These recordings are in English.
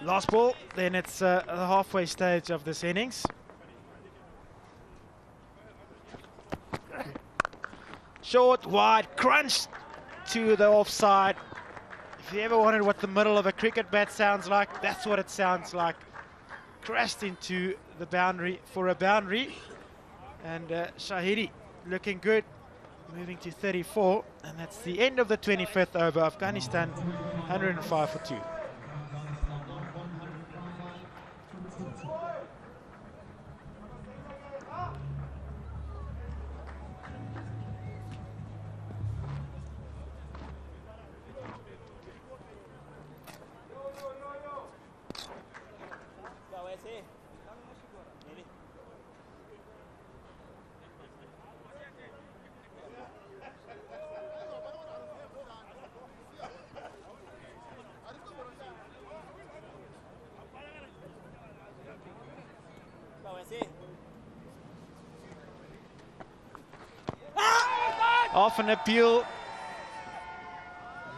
Last ball, then it's the halfway stage of this innings. Short, wide, crunch to the offside. If you ever wondered what the middle of a cricket bat sounds like, that's what it sounds like. Crashed into the boundary for a boundary. And Shahidi looking good, moving to 34. And that's the end of the 25th over. Afghanistan 105 for 2. Off an appeal.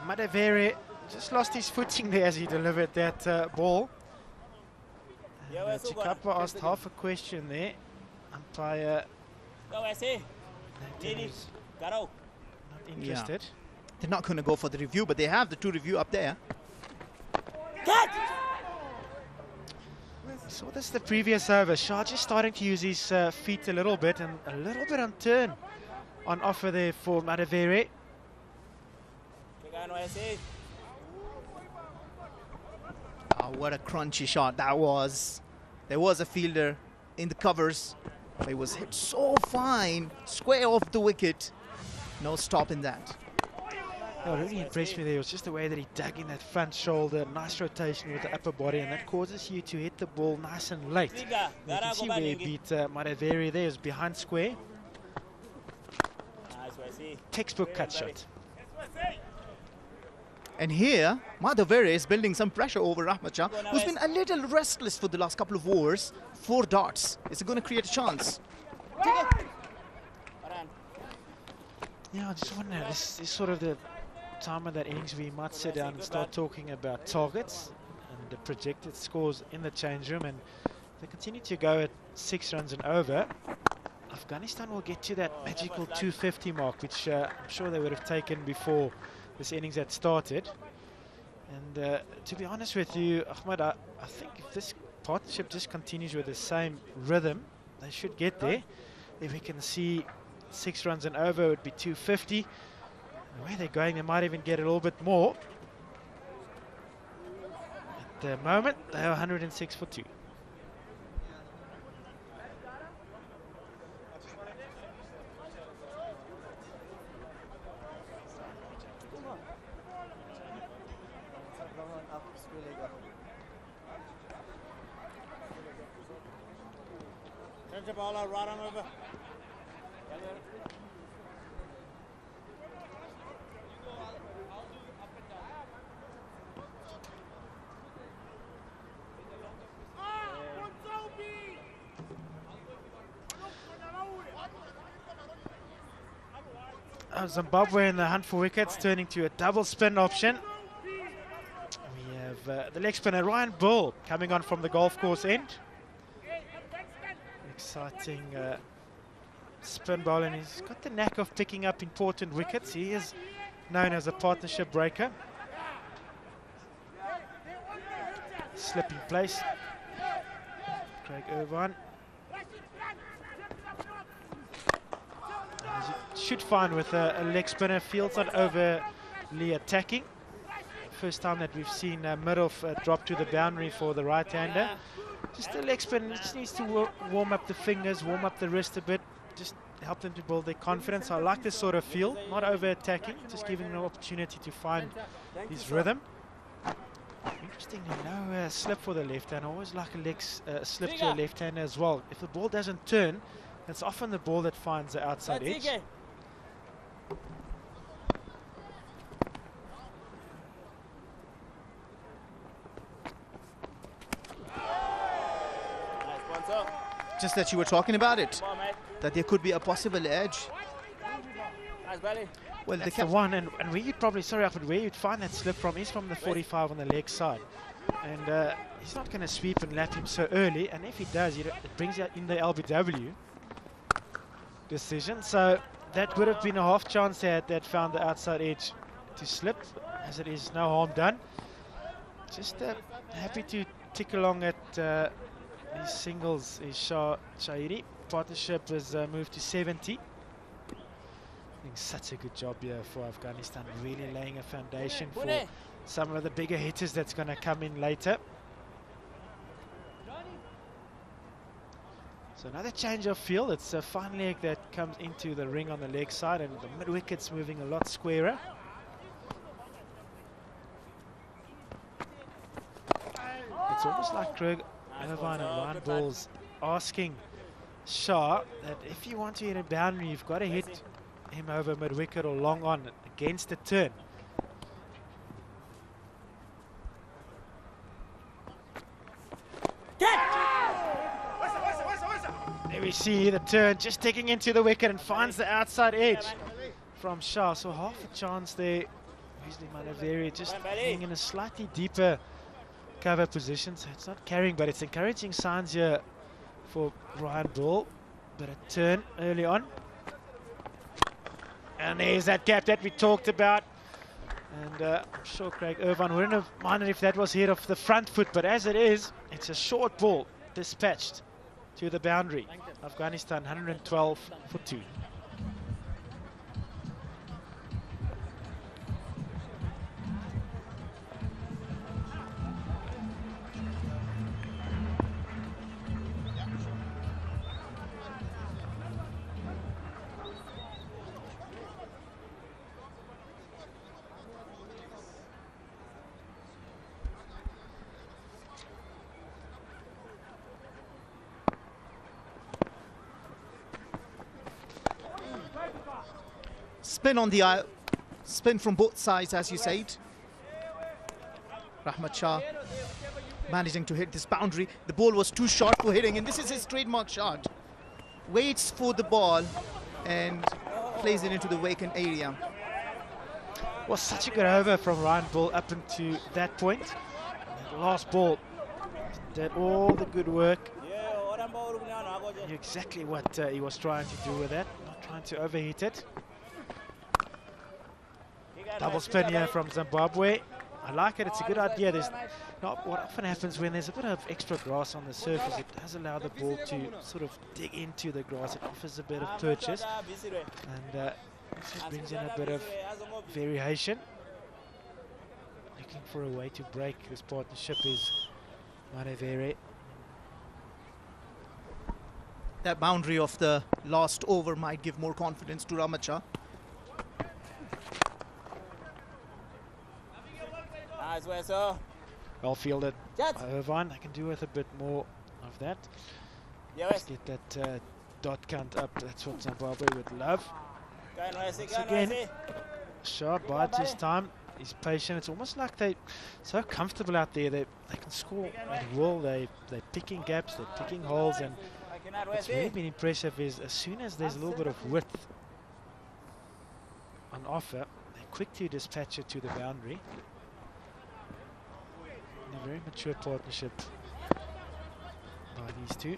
Madavere just lost his footing there as he delivered that ball. Chikapa asked half a question there. Umpire not interested. Yeah. They're not going to go for the review, but they have the 2 review up there. So this is the previous over. Shah just starting to use his feet a little bit, and a little bit on turn on offer there for Madavere. Oh, what a crunchy shot that was. There was a fielder in the covers. It was hit so fine, square off the wicket. No stopping that. What really impressed me there was just the way that he dug in that front shoulder, nice rotation with the upper body, and that causes you to hit the ball nice and late. You can see where he beat Madavere there, is behind square. Textbook cut shot. And here, Madavere is building some pressure over Ahmad Shah, who's been a little restless for the last couple of overs. 4 dots. Is it going to create a chance? Yeah, I just wonder, this is sort of the time of that innings we might sit down and start talking about targets and the projected scores in the change room, and they continue to go at 6 runs and over. Afghanistan will get to that magical 250 mark, which I'm sure they would have taken before this innings had started. And to be honest with you, Ahmed, I think if this partnership just continues with the same rhythm, they should get there. If we can see 6 runs and over, it would be 250. The way they're going, they might even get a little bit more. At the moment, they are 106 for 2. Zimbabwe in the hunt for wickets, turning to a double spin option. We have the leg spinner Ryan Bull coming on from the golf course end. Exciting spin bowler, and he's got the knack of picking up important wickets. He is known as a partnership breaker. Slip in place. Craig Irvine. As you should find with a leg spinner, field's not overly attacking. First time that we've seen mid-off drop to the boundary for the right-hander. Just a leg spin, just needs to warm up the fingers, warm up the wrist a bit, just help them to build their confidence. I like this sort of feel, not over-attacking, just giving them an opportunity to find his rhythm. Interestingly, no slip for the left-hander. I always like a slip to a left-hander as well. If the ball doesn't turn, it's often the ball that finds the outside edge. Just that you were talking about it, that there could be a possible edge. Well, that's the one, and where you'd probably, sorry, Ahmed, where you'd find that slip from is from the 45 on the leg side. And he's not going to sweep and lap him so early. And if he does, it brings out in the LBW decision. So that would have been a half chance had that found the outside edge to slip. As it is, no harm done. Just happy to tick along at his singles. His Shairi partnership has moved to 70. Doing such a good job here for Afghanistan, really laying a foundation for some of the bigger hitters that's going to come in later. So another change of field. It's a fine leg that comes into the ring on the leg side, and the mid wicket's moving a lot squarer. It's almost like Craig Irvine and Ryan Ball's asking Shah that if you want to hit a boundary, you've got to hit him over mid wicket or long on against the turn. There we see the turn just taking into the wicket and finds the outside edge from Shah. So half a chance there. Usually Manaveri just being in a slightly deeper cover position, so it's not carrying, but it's encouraging signs here for Ryan Ball. But a turn early on, and there's that gap that we talked about. And I'm sure Craig Irvine wouldn't have minded if that was hit off the front foot, but as it is, it's a short ball dispatched to the boundary. Afghanistan 112 for 2. Spin on the spin from both sides, as you said. Rahmat Shah managing to hit this boundary. The ball was too short for hitting, and this is his trademark shot. Waits for the ball and plays it into the vacant area. Was such a good over from Ryan Ball up into that point. That last ball did all the good work. Knew exactly what he was trying to do with that, not trying to overheat it. Double spin here from Zimbabwe. I like it, it's a good idea. There's not what often happens when there's a bit of extra grass on the surface. It does allow the ball to sort of dig into the grass. It offers a bit of purchase, and also brings in a bit of variation. Looking for a way to break this partnership is Manavere. That boundary of the last over might give more confidence to Rahmat Shah. Well fielded by Irvine. I can do with a bit more of that. Just get that dot count up. That's what Zimbabwe would love. Once again, Shah bides his time. He's patient. It's almost like they're so comfortable out there. They can score at will. They're picking gaps. They're picking holes. And what's really been impressive is as soon as there's a little bit of width on offer, they're quick to dispatch it to the boundary. A very mature partnership by these two.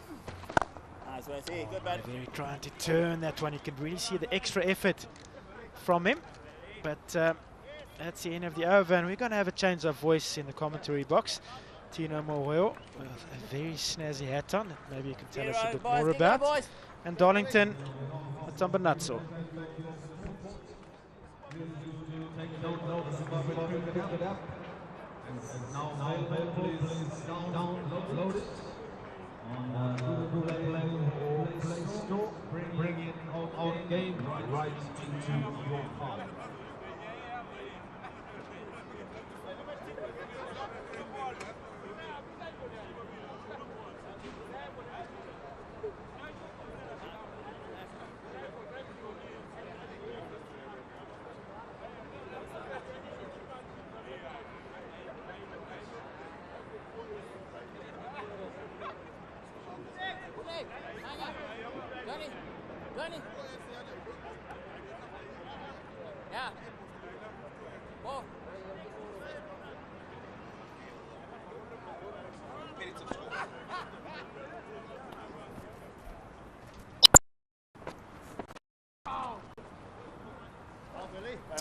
They're trying to turn that one. You can really see the extra effort from him. But that's the end of the over, and we're going to have a change of voice in the commentary box. Tino Mohoyo with a very snazzy hat on that maybe you can tell us a bit more about. And Darlington Matambanatso. Now please download it on Google Play Store. Bring it on game right into your phone.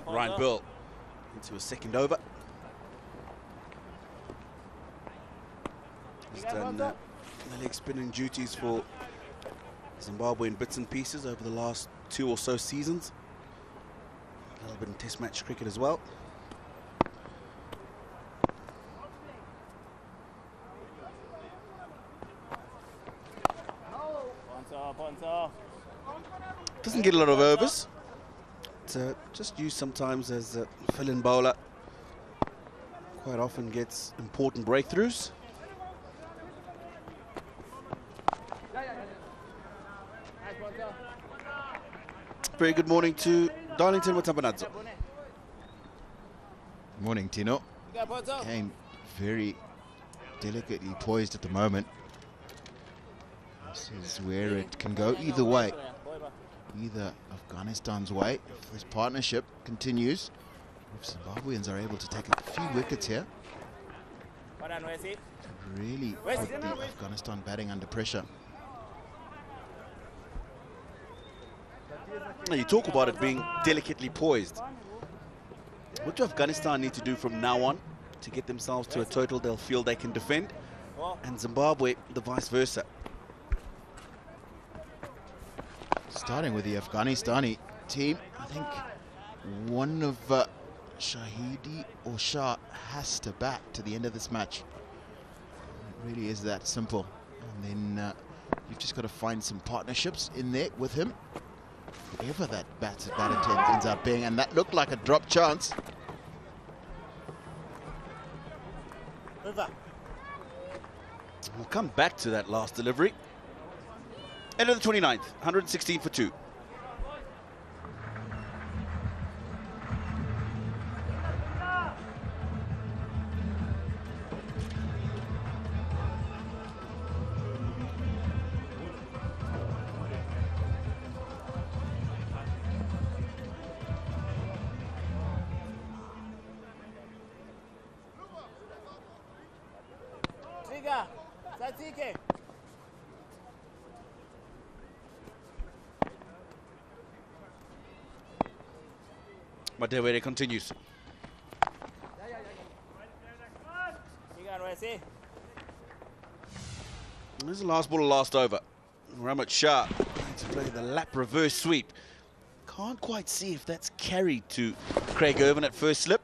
Ryan Burl into a second over. He's done the leg spinning duties for Zimbabwe in bits and pieces over the last 2 or so seasons. A little bit in test match cricket as well. Doesn't get a lot of overs. Just used sometimes as a fill-in bowler. Quite often gets important breakthroughs. Very good morning to Darlington Watambanadzo. Morning, Tino. Game very delicately poised at the moment. This is where it can go either way. Either Afghanistan's way, if this partnership continues, if Zimbabweans are able to take a few wickets here, could really put the Afghanistan batting under pressure. Now you talk about it being delicately poised. What do Afghanistan need to do from now on to get themselves to a total they'll feel they can defend, and Zimbabwe the vice versa? Starting with the Afghanistani team, I think one of Shahidi or Shah has to bat to the end of this match. It really is that simple. And then you've just got to find some partnerships in there with him, whoever that batter ends up being. And that looked like a drop chance. We'll come back to that last delivery. End of the 29th, 116 for 2. Madewere continues. This is the last ball of last over. Ramat Shah to play the lap reverse sweep. Can't quite see if that's carried to Craig Irvin at first slip.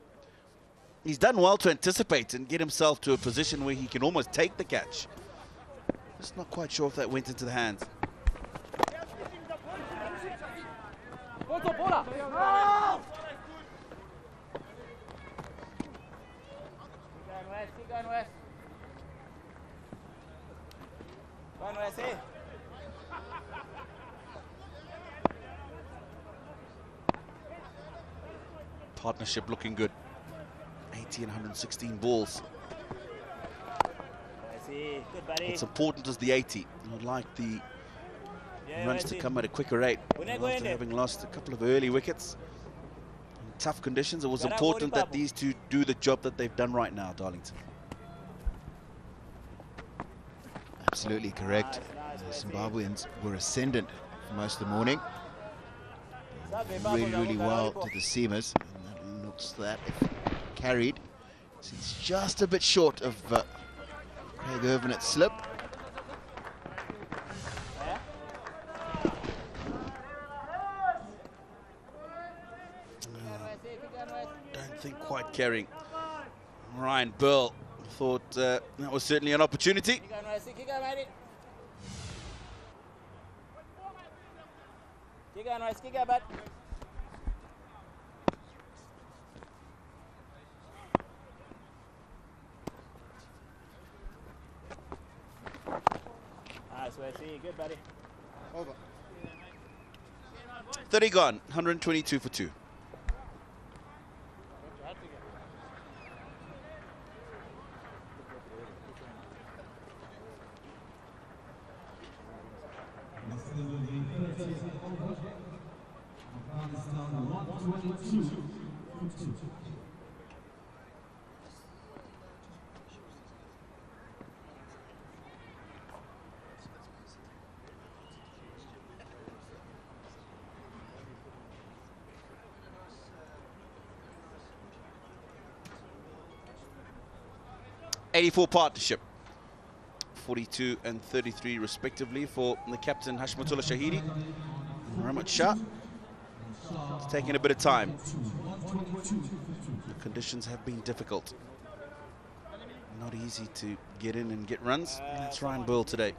He's done well to anticipate and get himself to a position where he can almost take the catch. Just not quite sure if that went into the hands. Partnership looking good. 80 and 116 balls. What's important is the 80. I'd like the runs to come at a quicker rate. After having lost a couple of early wickets in tough conditions, it was important that these two do the job that they've done right now, Darlington. Absolutely correct. The Zimbabweans were ascendant for most of the morning. Really well to the seamers. And that looks that if carried, it's just a bit short of Craig Irvin at slip. Don't think quite carrying. Ryan Burl thought that was certainly an opportunity. Good, buddy. Over. 30 gone, 122 for 2. Afghanistan 122 for 2. 84 partnership. 42 and 33 respectively for the captain Hashmatullah Shahidi. And Rahmat Shah. It's taking a bit of time. The conditions have been difficult. Not easy to get in and get runs. And that's Ryan Burl today.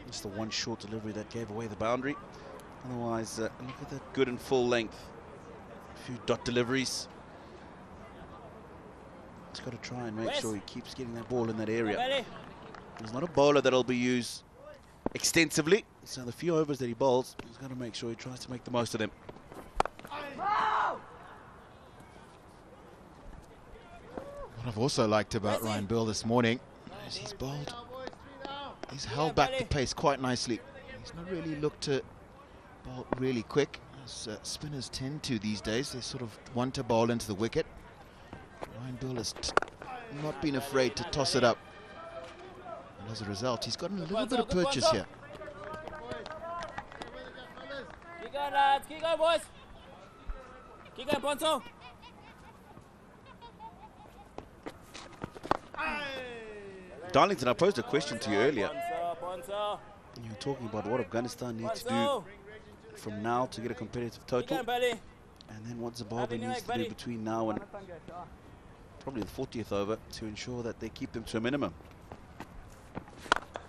Just the one short delivery that gave away the boundary. Otherwise, look at that good and full length. A few dot deliveries. He's got to try and make sure he keeps getting that ball in that area. He's not a bowler that'll be used extensively. So the few overs that he bowls, he's got to make sure he tries to make the most of them. What I've also liked about Ryan Burl this morning is he's bowled. He's held back the pace quite nicely. He's not really looked to bowl really quick, as spinners tend to these days. They sort of want to bowl into the wicket. Ryan Burl has not been afraid to toss it up. And as a result, he's gotten a little bit of purchase here. Keep going, lads. Keep going, boys. Keep going, Bonzo. Darlington, I posed a question to you earlier. Bonzo. You were talking about what Afghanistan needs to do from now to get a competitive total. And then what Zimbabwe needs to do between now and probably the 40th over to ensure that they keep them to a minimum.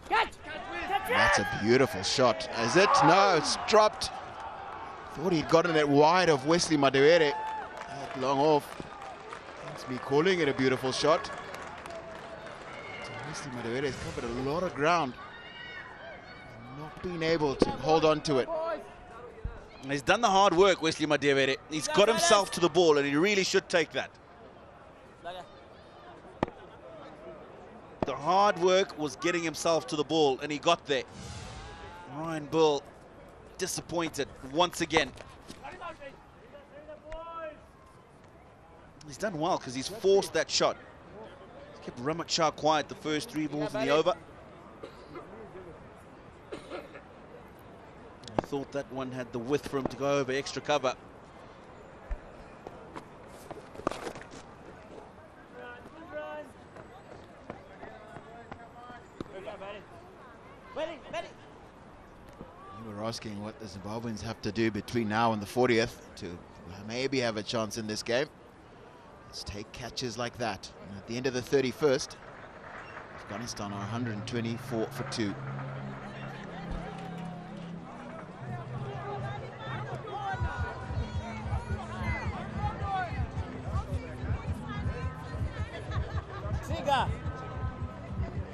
That's a beautiful shot. Is it? No, it's dropped. Thought he'd gotten it wide of Wesley Madewere. Long off. That's me calling it a beautiful shot. So Wesley Madewere has covered a lot of ground. Not being able to hold on to it. And he's done the hard work, Wesley Madewere. He's got himself to the ball, and he really should take that. The hard work was getting himself to the ball, and he got there. Ryan Burl disappointed once again. He's done well because he's forced that shot. He's kept Rahmat Shah quiet the first 3 balls in the over. I thought that one had the width for him to go over extra cover. You were asking what the Zimbabweans have to do between now and the 40th to maybe have a chance in this game. Let's take catches like that. And at the end of the 31st, Afghanistan are 124 for 2.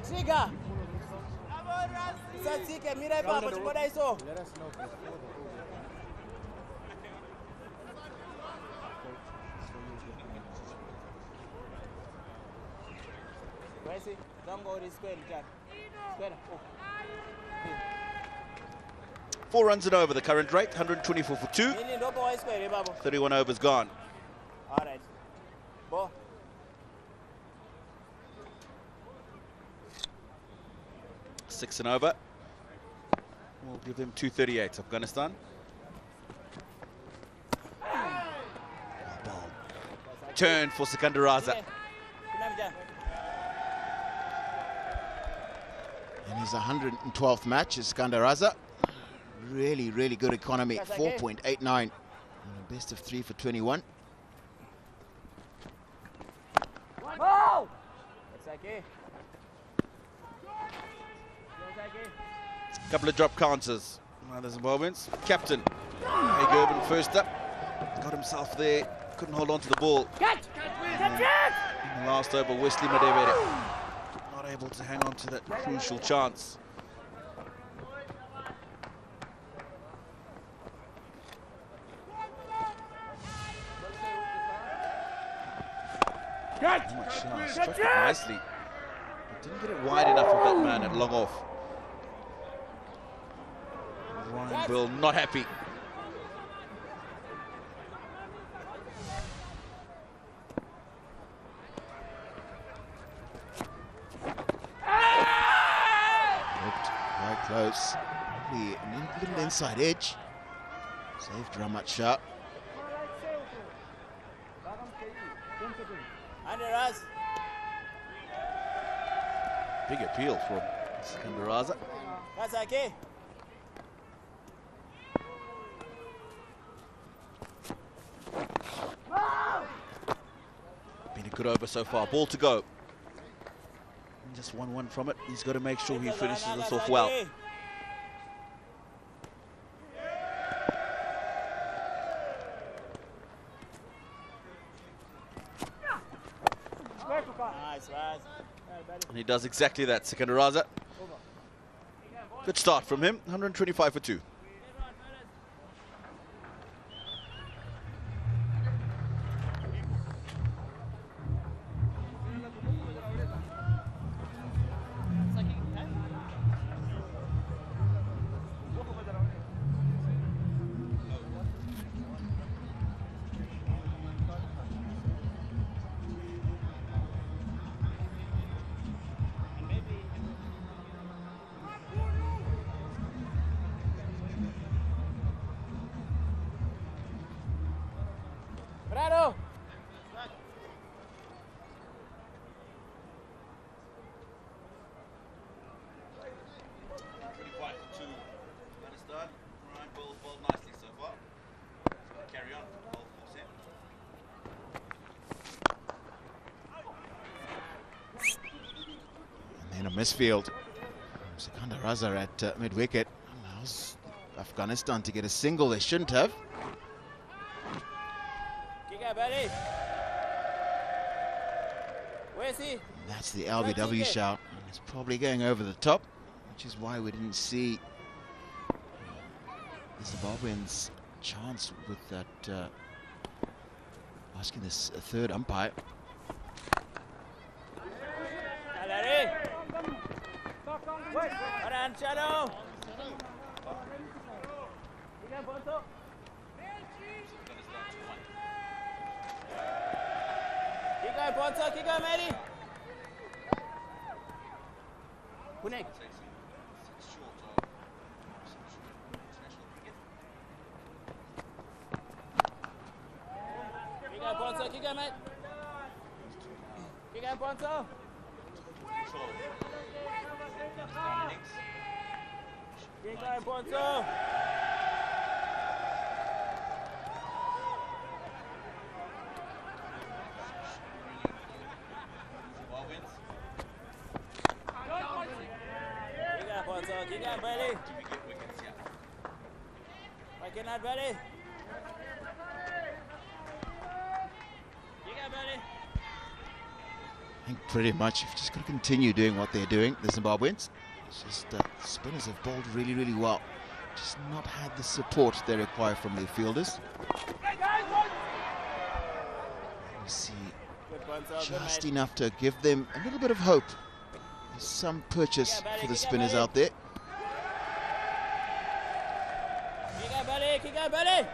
Siga. Sasike, mira baba, chikoda iso. Let us know. Where's 4 runs and over the current rate, 124 for 2. 31 overs gone. All right. Bo. 6 and over. We'll give them 238, Afghanistan. Ball. Turn for Sikandar Raza. In his 112th match is Sikandar Raza. Really, really good economy, 4.89. Best of 3 for 21. Oh! It's okay. Couple of drop counters. The Zimbabweans. Captain Gerben first up. Got himself there. Couldn't hold on to the ball. In the last over, Wesley Madewere not able to hang on to that crucial chance. Struck it nicely. But didn't get it wide enough of that man at long off. Ryan Burl not happy. Looked quite close. Probably a little inside edge. Saved Rahmat Shah. Big appeal from Sikandaraza. That's okay. Been a good over so far. Ball to go. Just 1-1 from it. He's got to make sure he finishes this off well. Nice, nice. And he does exactly that, Sikandaraza. Good start from him. 125 for 2. Bravo! Afghanistan. Ryan bowled nicely so far. Carry on. Ball And then a misfield. Sikandaraza at mid-wicket allows Afghanistan to get a single they shouldn't have. Kick out, buddy. Where's he? And that's the LBW shout. And it's probably going over the top, which is why we didn't see the Zimbabweans chance with that asking this third umpire. Larry. Well done, Shadow. Kick out, Ponto. Kick out, Ponto. Kick out, Mary. Punek. Kick out, Ponto. Kick out, mate. Kick out, Ponto. Kick out, Ponto. Kick out, buddy. Working out, buddy. Kick out, buddy. I think pretty much you've just got to continue doing what they're doing, the Zimbabweans. It's just spinners have bowled really, really well. Just not had the support they require from their fielders. You see just enough to give them a little bit of hope. There's some purchase for the spinners out there. Kick out, buddy. Kick out, buddy.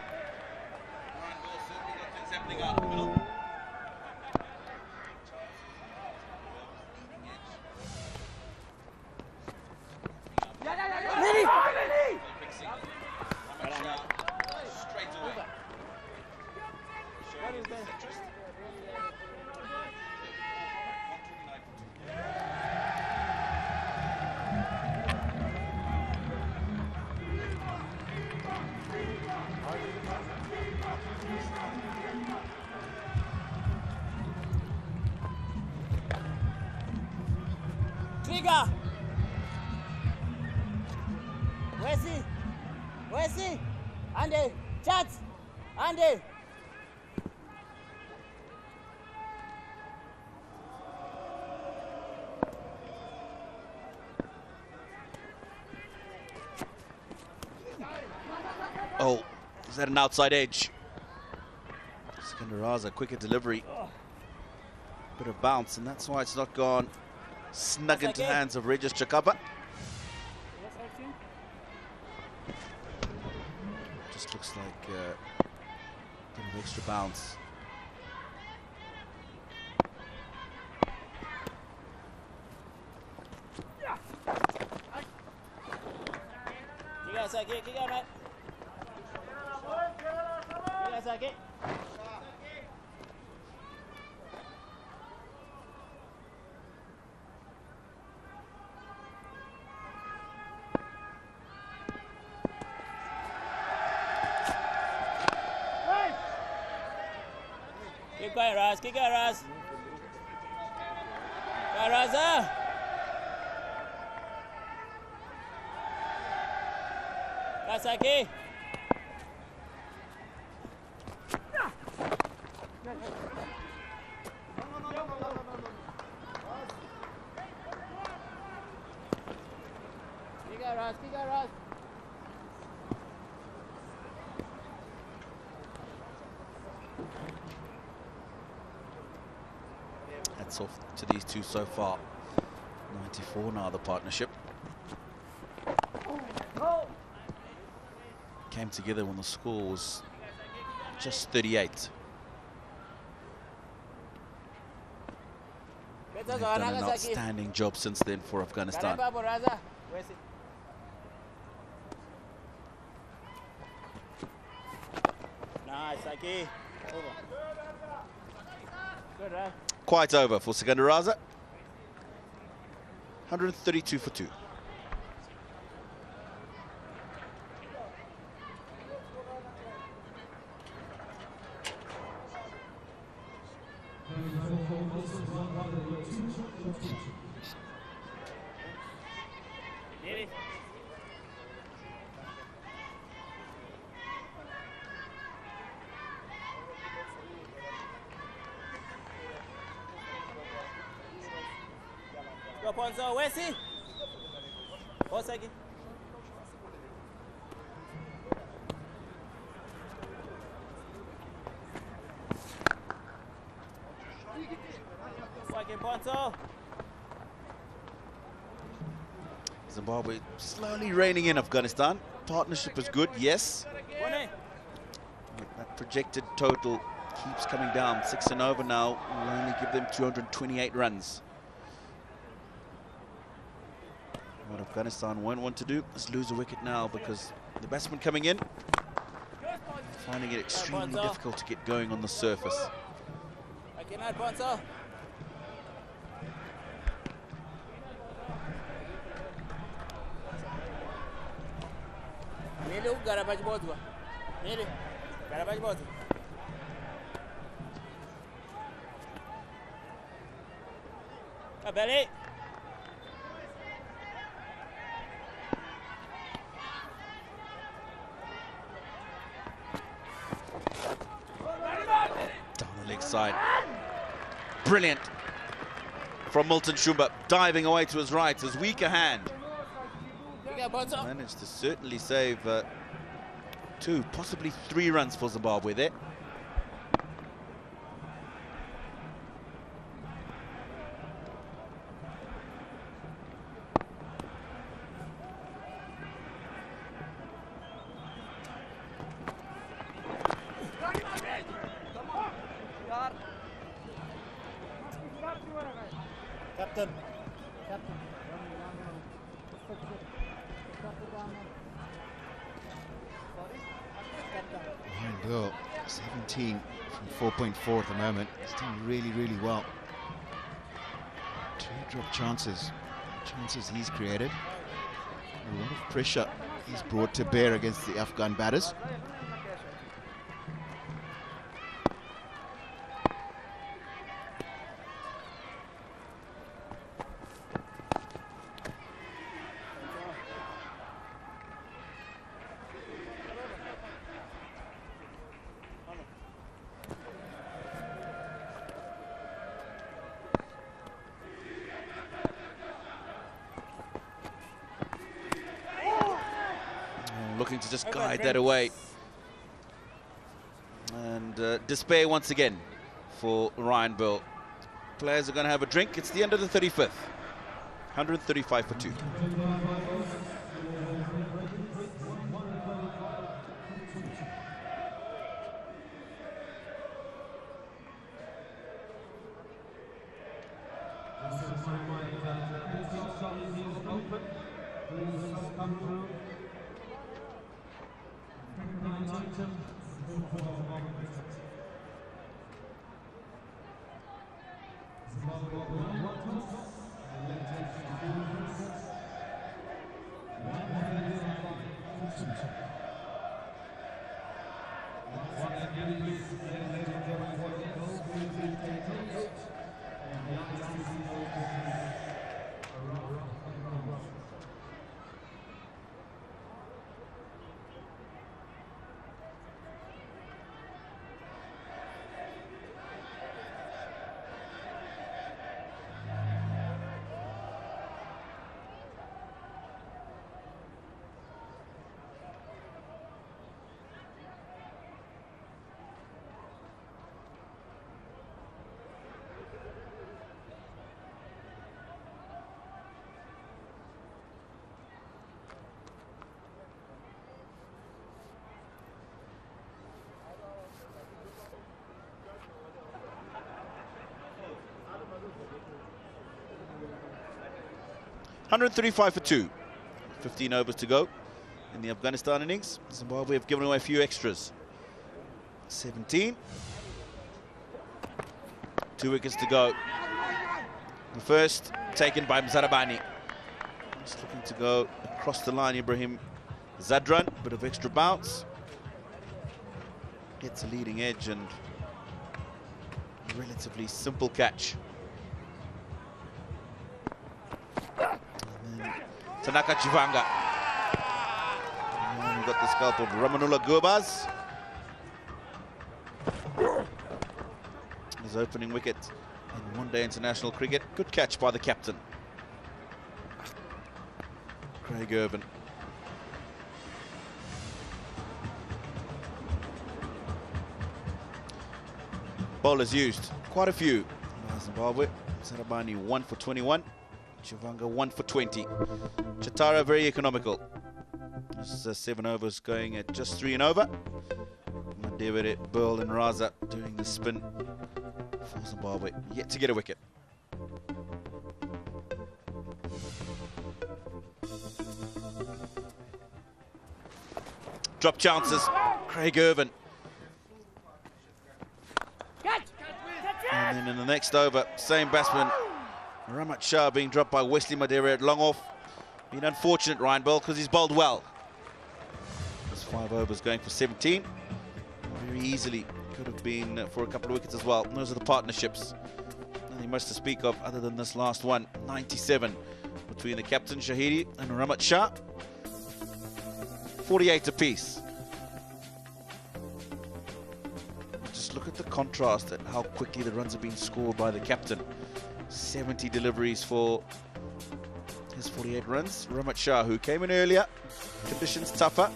Trigger! Where's he? Where's he? Andy! Chat! Andy! Oh, is that an outside edge? Sikandaraza, quicker delivery. Bit of bounce, and that's why it's not gone snug into the hands of Regis Chakapa. Just looks like a bit of extra bounce. Kick out, mate. Kick out, kick. Keep going, Raz. Keep going, Raz. Go, Raza. Kasaki. Keep going, Raz. Keep going, Raz. Hats off to these two so far. 94 now, the partnership. Came together when the score was just 38. They've done an outstanding job since then for Afghanistan. Nice, Aki. Good, right? Quite over for Sikandar Raza. 132 for 2. Go, Ponzo. Where's he? Pause again. Fucking Ponzo. Zimbabwe slowly reining in Afghanistan. Partnership is good, yes. That projected total keeps coming down. 6 and over now will only give them 228 runs. What Afghanistan won't want to do is lose a wicket now, because the batsman coming in, finding it extremely difficult to get going on the surface. Belly. Down the leg side. Brilliant from Milton Shumba, diving away to his right, his weaker hand. Managed to certainly save 2, possibly 3 runs for Zimbabwe there. Captain. Ryan Bill, 17 from 4.4 at the moment. He's doing really, really well. 2 drop chances he's created. A lot of pressure he's brought to bear against the Afghan batters. Looking to just guide that away. And despair once again for Ryan Bill. Players are going to have a drink. It's the end of the 35th. 135 for 2. 135 for 2. 15 overs to go in the Afghanistan innings. Zimbabwe have given away a few extras. 17. 2 wickets to go. The first taken by Mzarabani. Just looking to go across the line, Ibrahim Zadran. Bit of extra bounce. Gets a leading edge and a relatively simple catch. And then Tanaka Chivanga. And we've got the scalp of Ramanullah Gurbaz. His opening wicket in one-day international cricket. Good catch by the captain, Craig Irvin. Bowlers used, quite a few by Zimbabwe. Sarabani 1 for 21, Chivanga 1 for 20. Chatara very economical. This is 7 overs going at just 3 and over. Madevere, Burl and Raza doing the spin for Zimbabwe, yet to get a wicket. Drop chances, Craig Irvin. And then in the next over, same batsman, Ramat Shah being dropped by Wesley Madera at long off. Been unfortunate, Ryan Bell, because he's bowled well. There's 5 overs going for 17. Very easily could have been for a couple of wickets as well. And those are the partnerships. Nothing much to speak of other than this last one. 97 between the captain Shahidi and Ramat Shah. 48 apiece. Just look at the contrast at how quickly the runs have been scored by the captain. 70 deliveries for his 48 runs. Ramat Shah, who came in earlier, conditions tougher,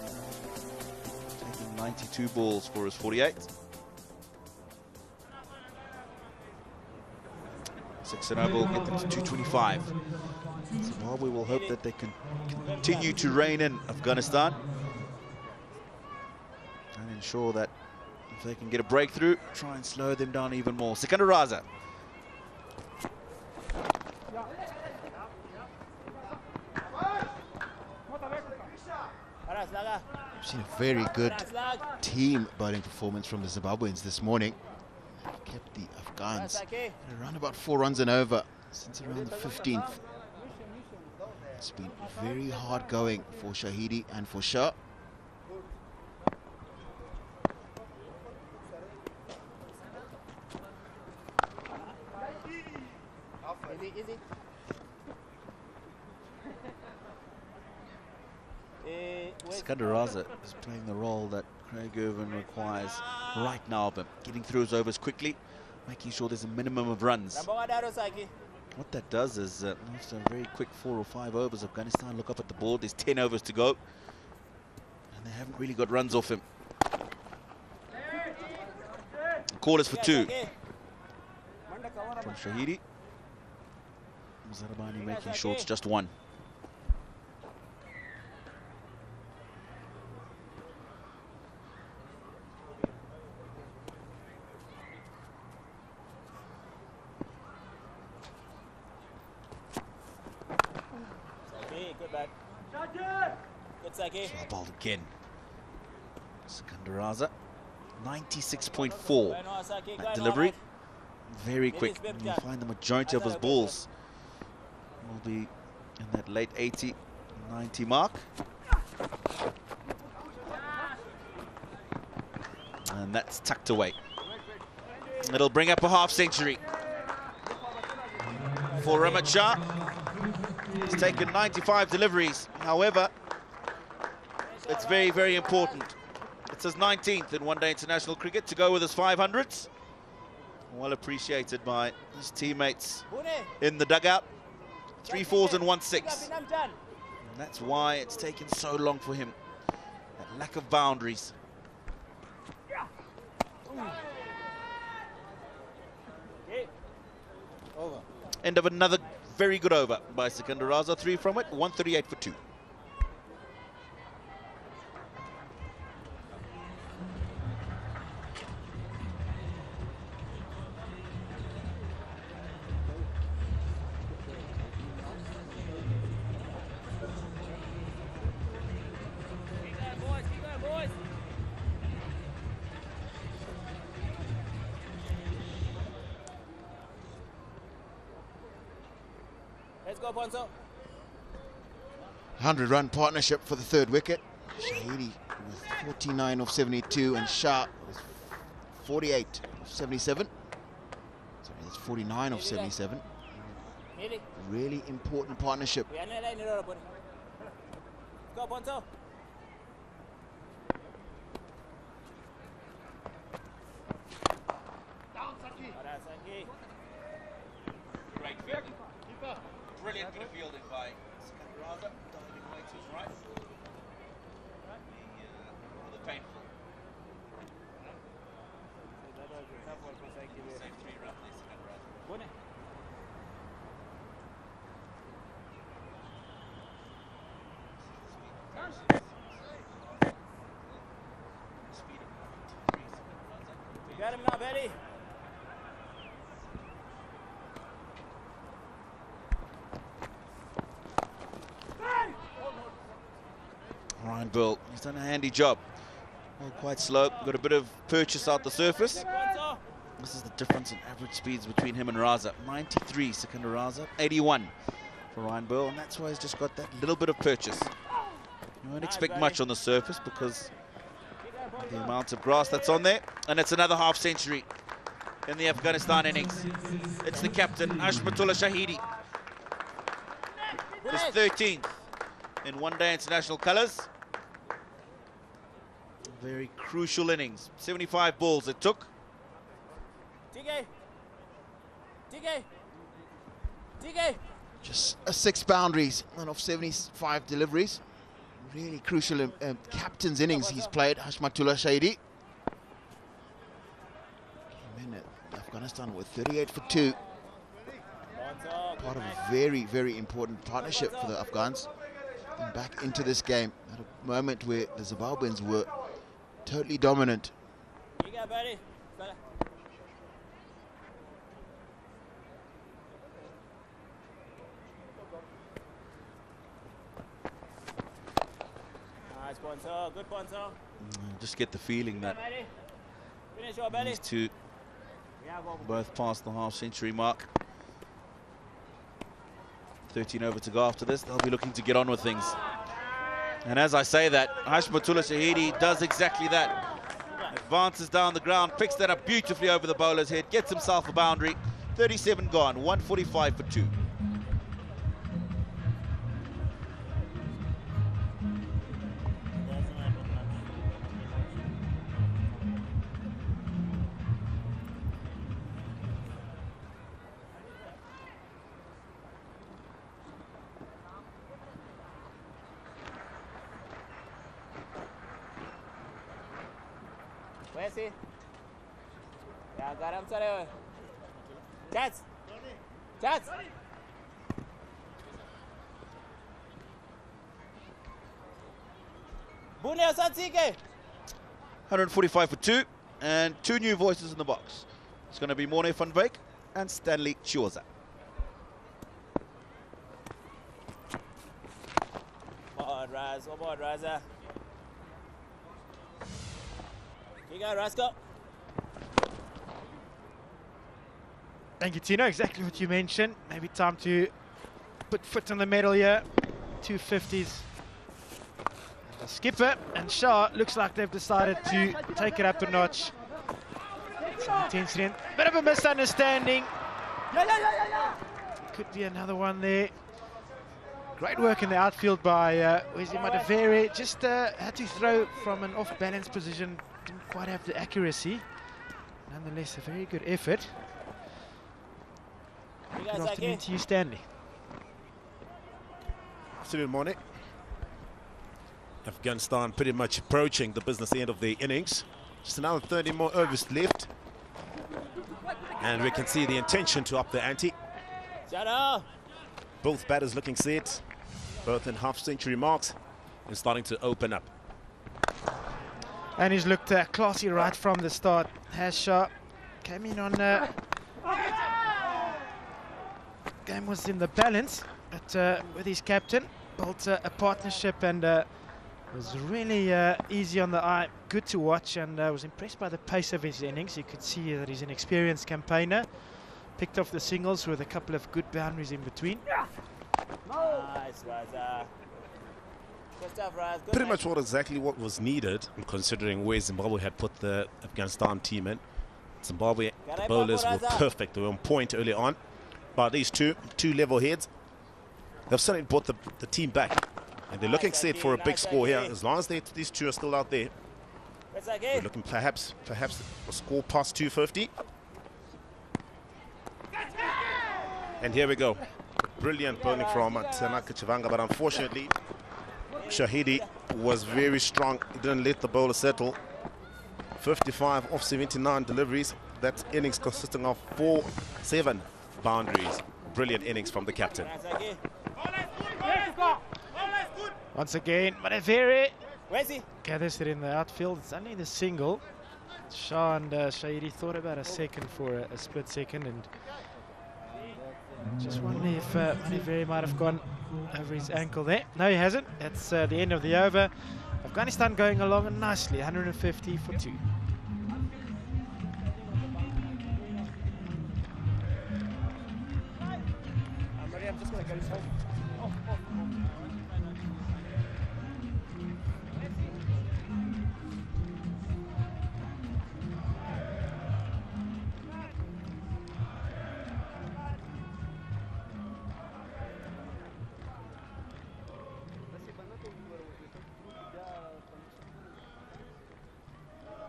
taking 92 balls for his 48. 6 and over will get them to 225. Zimbabwe will hope that they can continue to rein in Afghanistan and ensure that if they can get a breakthrough, try and slow them down even more. Sikandar Raza. We've seen a very good team bowling performance from the Zimbabweans this morning. Kept the Afghans at around about 4 runs and over since around the 15th. It's been very hard going for Shahidi and for Shah. Sikandar Raza is playing the role that Craig Irvin requires right now of him, getting through his overs quickly, making sure there's a minimum of runs. What that does is, after a very quick 4 or 5 overs, Afghanistan look up at the board, there's 10 overs to go, and they haven't really got runs off him. The call is for 2 from Shahidi. Zarabani making sure it's just 1. Well bowled again. Sikandar Raza, 96.4. That delivery, very quick. And you'll find the majority of his balls will be in that late 80, 90 mark. And that's tucked away. It'll bring up a half century for Ramat Shah. He's taken 95 deliveries. However, it's very, very important. It's his 19th in one-day international cricket to go with his 500s. Well appreciated by his teammates in the dugout. 3 4s and 1 6. And that's why it's taken so long for him. That lack of boundaries. End of another very good over by Sikandar Raza. 3 from it, 138 for 2. go, Ponzo. 100-run partnership for the third wicket. Shahidi with 49 of 72 and Shah with 48 of 77. Sorry, that's 49 of 77. Really important partnership. Go, Ponzo. Great fielding. Brilliant bit of fielding by Raza, diving away to his right. The painful. Save 3 run there, Speed of 93 Raza. Got him now, Betty. Ryan Bill, he's done a handy job. Well, quite slow, got a bit of purchase out the surface. This is the difference in average speeds between him and Raza. 93 Sikandar Raza, 81 for Ryan Bill, and that's why he's just got that little bit of purchase. You won't expect much on the surface because of the amount of grass that's on there. And it's another half century in the Afghanistan innings. It's the captain, Hashmatullah Shahidi. His 13th in one-day international colours. Very crucial innings. 75 balls it took. Just 6 boundaries and of 75 deliveries. Really crucial captain's innings he's played, Hashmatullah Shahidi. Came in at Afghanistan with 38 for 2. Part of a very, very important partnership for the Afghans. And back into this game at a moment where the Zimbabweans were totally dominant. You got buddy. Nice, Ponzo. Good, Ponzo. Just get the feeling that Finish your belly. these two both past the half-century mark. 13 over to go after this. They'll be looking to get on with things. And as I say that, Hashmatullah Shahidi does exactly that. Advances down the ground, picks that up beautifully over the bowler's head, gets himself a boundary. 37 gone, 145 for 2. Where's he? Yeah, garam sare. Chats. Chats. Bune Osatsike. 145 for 2, and 2 new voices in the box. It's going to be Morne van Beek and Stanley Chiuza. Oh, Raza. You go, Rasco. Thank you, Tino. Exactly what you mentioned. Maybe time to put foot on the metal here. 250s. The skipper and Shah looks like they've decided to take it up a notch. Some intensity. Bit of a misunderstanding. Could be another one there. Great work in the outfield by Wesi Madavere. Just had to throw from an off-balance position. Didn't quite have the accuracy. Nonetheless, a very good effort. Good afternoon to you, Stanley. Afternoon, Morne. Afghanistan pretty much approaching the business end of the innings. Just another 30 more overs left. And we can see the intention to up the ante. Both batters looking set, both in half-century marks, and starting to open up. And he's looked classy right from the start. Shah came in on... game was in the balance, but with his captain, built a partnership and was really easy on the eye, good to watch, and was impressed by the pace of his innings. You could see that he's an experienced campaigner. Picked off the singles with a couple of good boundaries in between. Nice, Raza. Good stuff, Raz. Good Pretty much exactly what was needed, considering where Zimbabwe had put the Afghanistan team in. Zimbabwe, the bowlers were perfect. They were on point early on. But these two level heads, they've certainly brought the team back. And they're looking set for a big score here. As long as these two are still out there, we're looking perhaps a score past 250. And here we go. Brilliant bowling from Tanaka Chivanga, but unfortunately, Shahidi was very strong. He didn't let the bowler settle. 55 off 79 deliveries. That innings consisting of 7 boundaries. Brilliant innings from the captain. Once again, Madavere gathers it in the outfield. It's only the single. Shah and Shahidi thought about a second for a split second, and just wondering if Madavere might have gone over his ankle there. No, he hasn't. That's the end of the over. Afghanistan going along nicely, 150 for 2. I'm ready, I'm just going to go this way.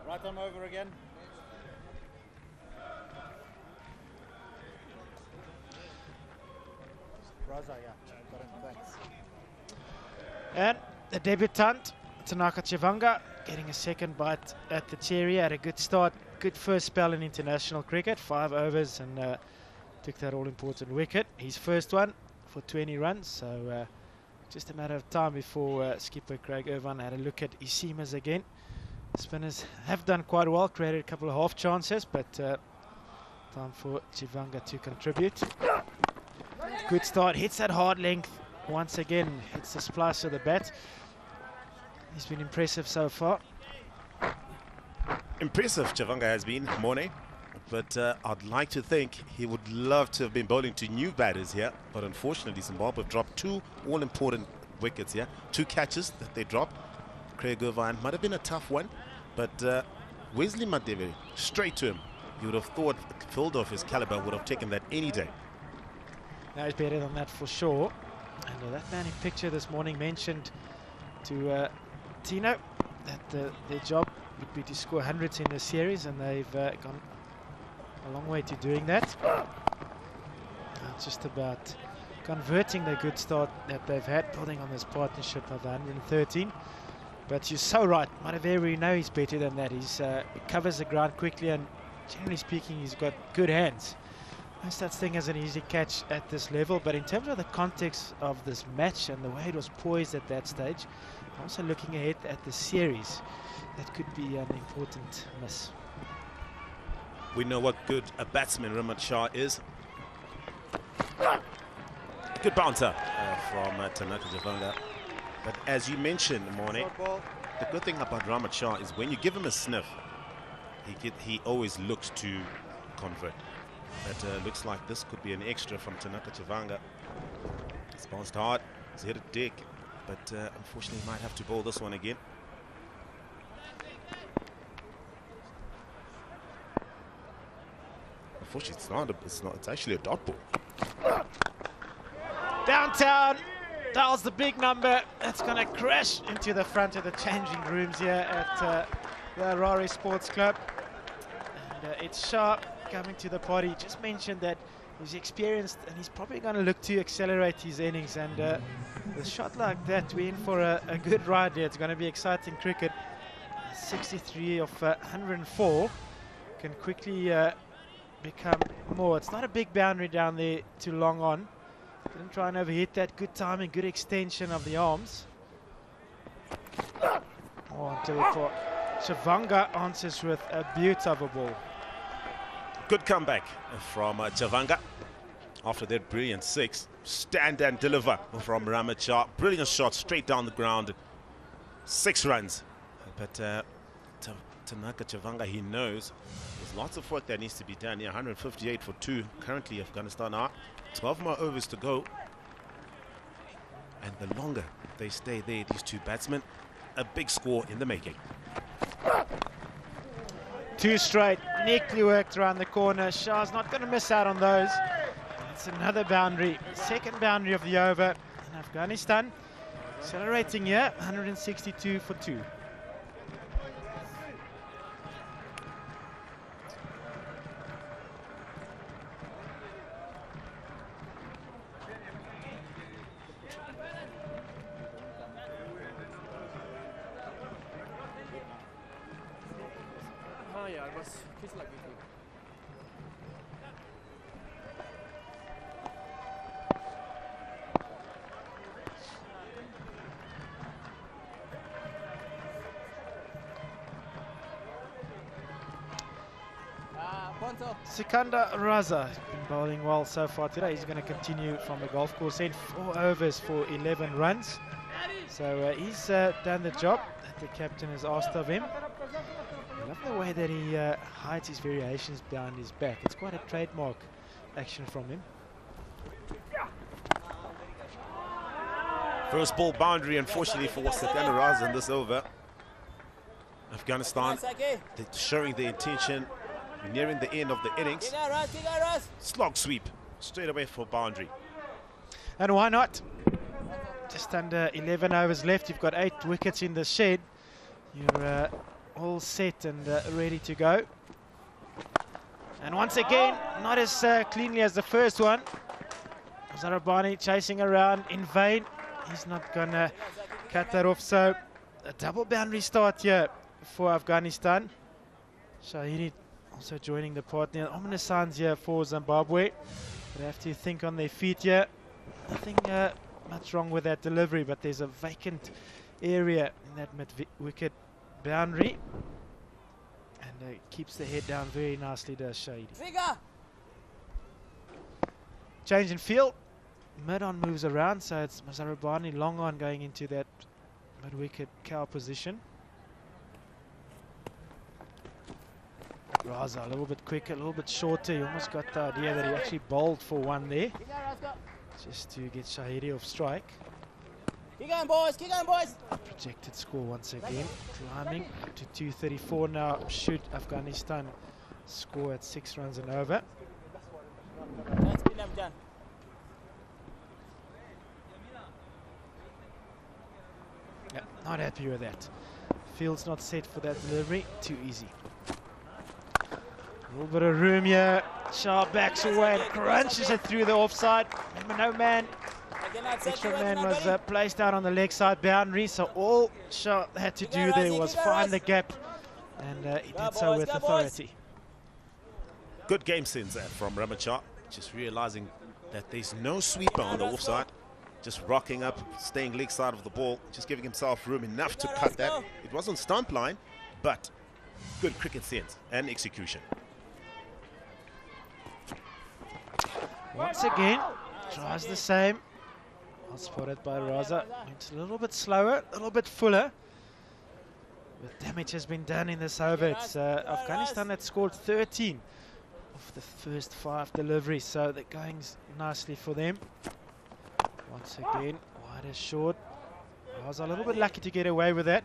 Right arm over again. Raza, yeah. Got him, thanks. And the debutant, Tanaka Chivanga, getting a second bite at the cherry. Had a good start, good first spell in international cricket. 5 overs and took that all-important wicket. His first one for 20 runs. So just a matter of time before skipper Craig Irvine had a look at his seamers again. Spinners have done quite well, created a couple of half chances, but time for Chivanga to contribute. Good start, hits that hard length once again, hits the splice of the bat. He's been impressive so far. Impressive Chivanga has been, Morne, but I'd like to think he would love to have been bowling to new batters here, but unfortunately Zimbabwe have dropped 2 all-important wickets here, 2 catches that they dropped. Craig Irvine might have been a tough one, but Wesley Madevere, straight to him. You would have thought a fielder of his caliber would have taken that any day. Now he's better than that for sure. And that man in picture this morning mentioned to Tino that their job would be to score hundreds in the series, and they've gone a long way to doing that. It's just about converting the good start that they've had, building on this partnership of 113. But you're so right, Madavere, we know he's better than that. He covers the ground quickly, and generally speaking, he's got good hands. No such thing as an easy catch at this level, but in terms of the context of this match and the way it was poised at that stage, also looking ahead at the series, that could be an important miss. We know what good a batsman Ramad Shah is. Good bouncer from Tanaka Chivanga. But as you mentioned, Morne, the good thing about Ramad Shah is when you give him a sniff, he always looks to convert. But looks like this could be an extra from Tanaka Chivanga. He's bounced hard, he's hit a dick, but unfortunately he might have to bowl this one again. Unfortunately, it's actually a dot ball. Downtown, dials the big number. That's going to crash into the front of the changing rooms here at the Harare Sports Club. And it's Shah coming to the party. Just mentioned that he's experienced and he's probably going to look to accelerate his innings. And with a shot like that, we're in for a good ride here. It's going to be exciting cricket. 63 of 104 can quickly become more. It's not a big boundary down there too long on. Didn't try and overhit that. Good timing, good extension of the arms. Oh, until we thought Chivanga answers with a beautiful ball. Good comeback from Chivanga after that brilliant 6. Stand and deliver from Ramad Shah. Brilliant shot straight down the ground. 6 runs. But Tanaka Chivanga, he knows there's lots of work that needs to be done here. 158 for 2. Currently Afghanistan are 12 more overs to go. And the longer they stay there, these two batsmen, a big score in the making. 2 straight, neatly worked around the corner. Shah's not going to miss out on those. It's another boundary, second boundary of the over. And Afghanistan accelerating here, 162 for 2. Sikandar Raza has been bowling well so far today. He's going to continue from the golf course end. 4 overs for 11 runs. So he's done the job that the captain has asked of him. I love the way that he hides his variations behind his back. It's quite a trademark action from him. First ball boundary, unfortunately, for Sikandar Raza in this over. Afghanistan showing their intention, nearing the end of the innings. Slog sweep straight away for boundary. And why not? Just under 11 overs left. You've got 8 wickets in the shed. You're all set and ready to go. And once again, not as cleanly as the first one. Zarabani chasing around in vain. He's not going to cut that off. So a double boundary start here for Afghanistan. Shahidi also joining the partner. Ominous signs here for Zimbabwe. They have to think on their feet here. Nothing much wrong with that delivery, but there's a vacant area in that mid-wicket boundary. And keeps the head down very nicely, does Shahidi. Change in field. Mid-on moves around, so it's Mazarabani long on going into that mid-wicket cow position. Raza a little bit quicker, a little bit shorter. He almost got the idea that he actually bowled for one there, just to get Shahidi off strike. Keep going, boys. Keep going, boys. Projected score once again, climbing to 234 now. Should Afghanistan score at 6 runs and over. Yeah, not happy with that. Field's not set for that delivery. Too easy. A little bit of room here. Shah backs away and crunches it through the offside. Remember, no man. Extra man was placed out on the leg side boundary, so all Shah had to do there was find the gap, and he did so with authority. Good game sense from Ramachar, just realizing that there's no sweeper on the offside, just rocking up, staying leg side of the ball, just giving himself room enough to cut that. It wasn't stump line, but good cricket sense and execution. Once again, tries the same. Well spotted by Raza. It's a little bit slower, a little bit fuller. But damage has been done in this over. It's Afghanistan that scored 13 of the first 5 deliveries, so they're going nicely for them. Once again, wide as short. Raza a little bit lucky to get away with that.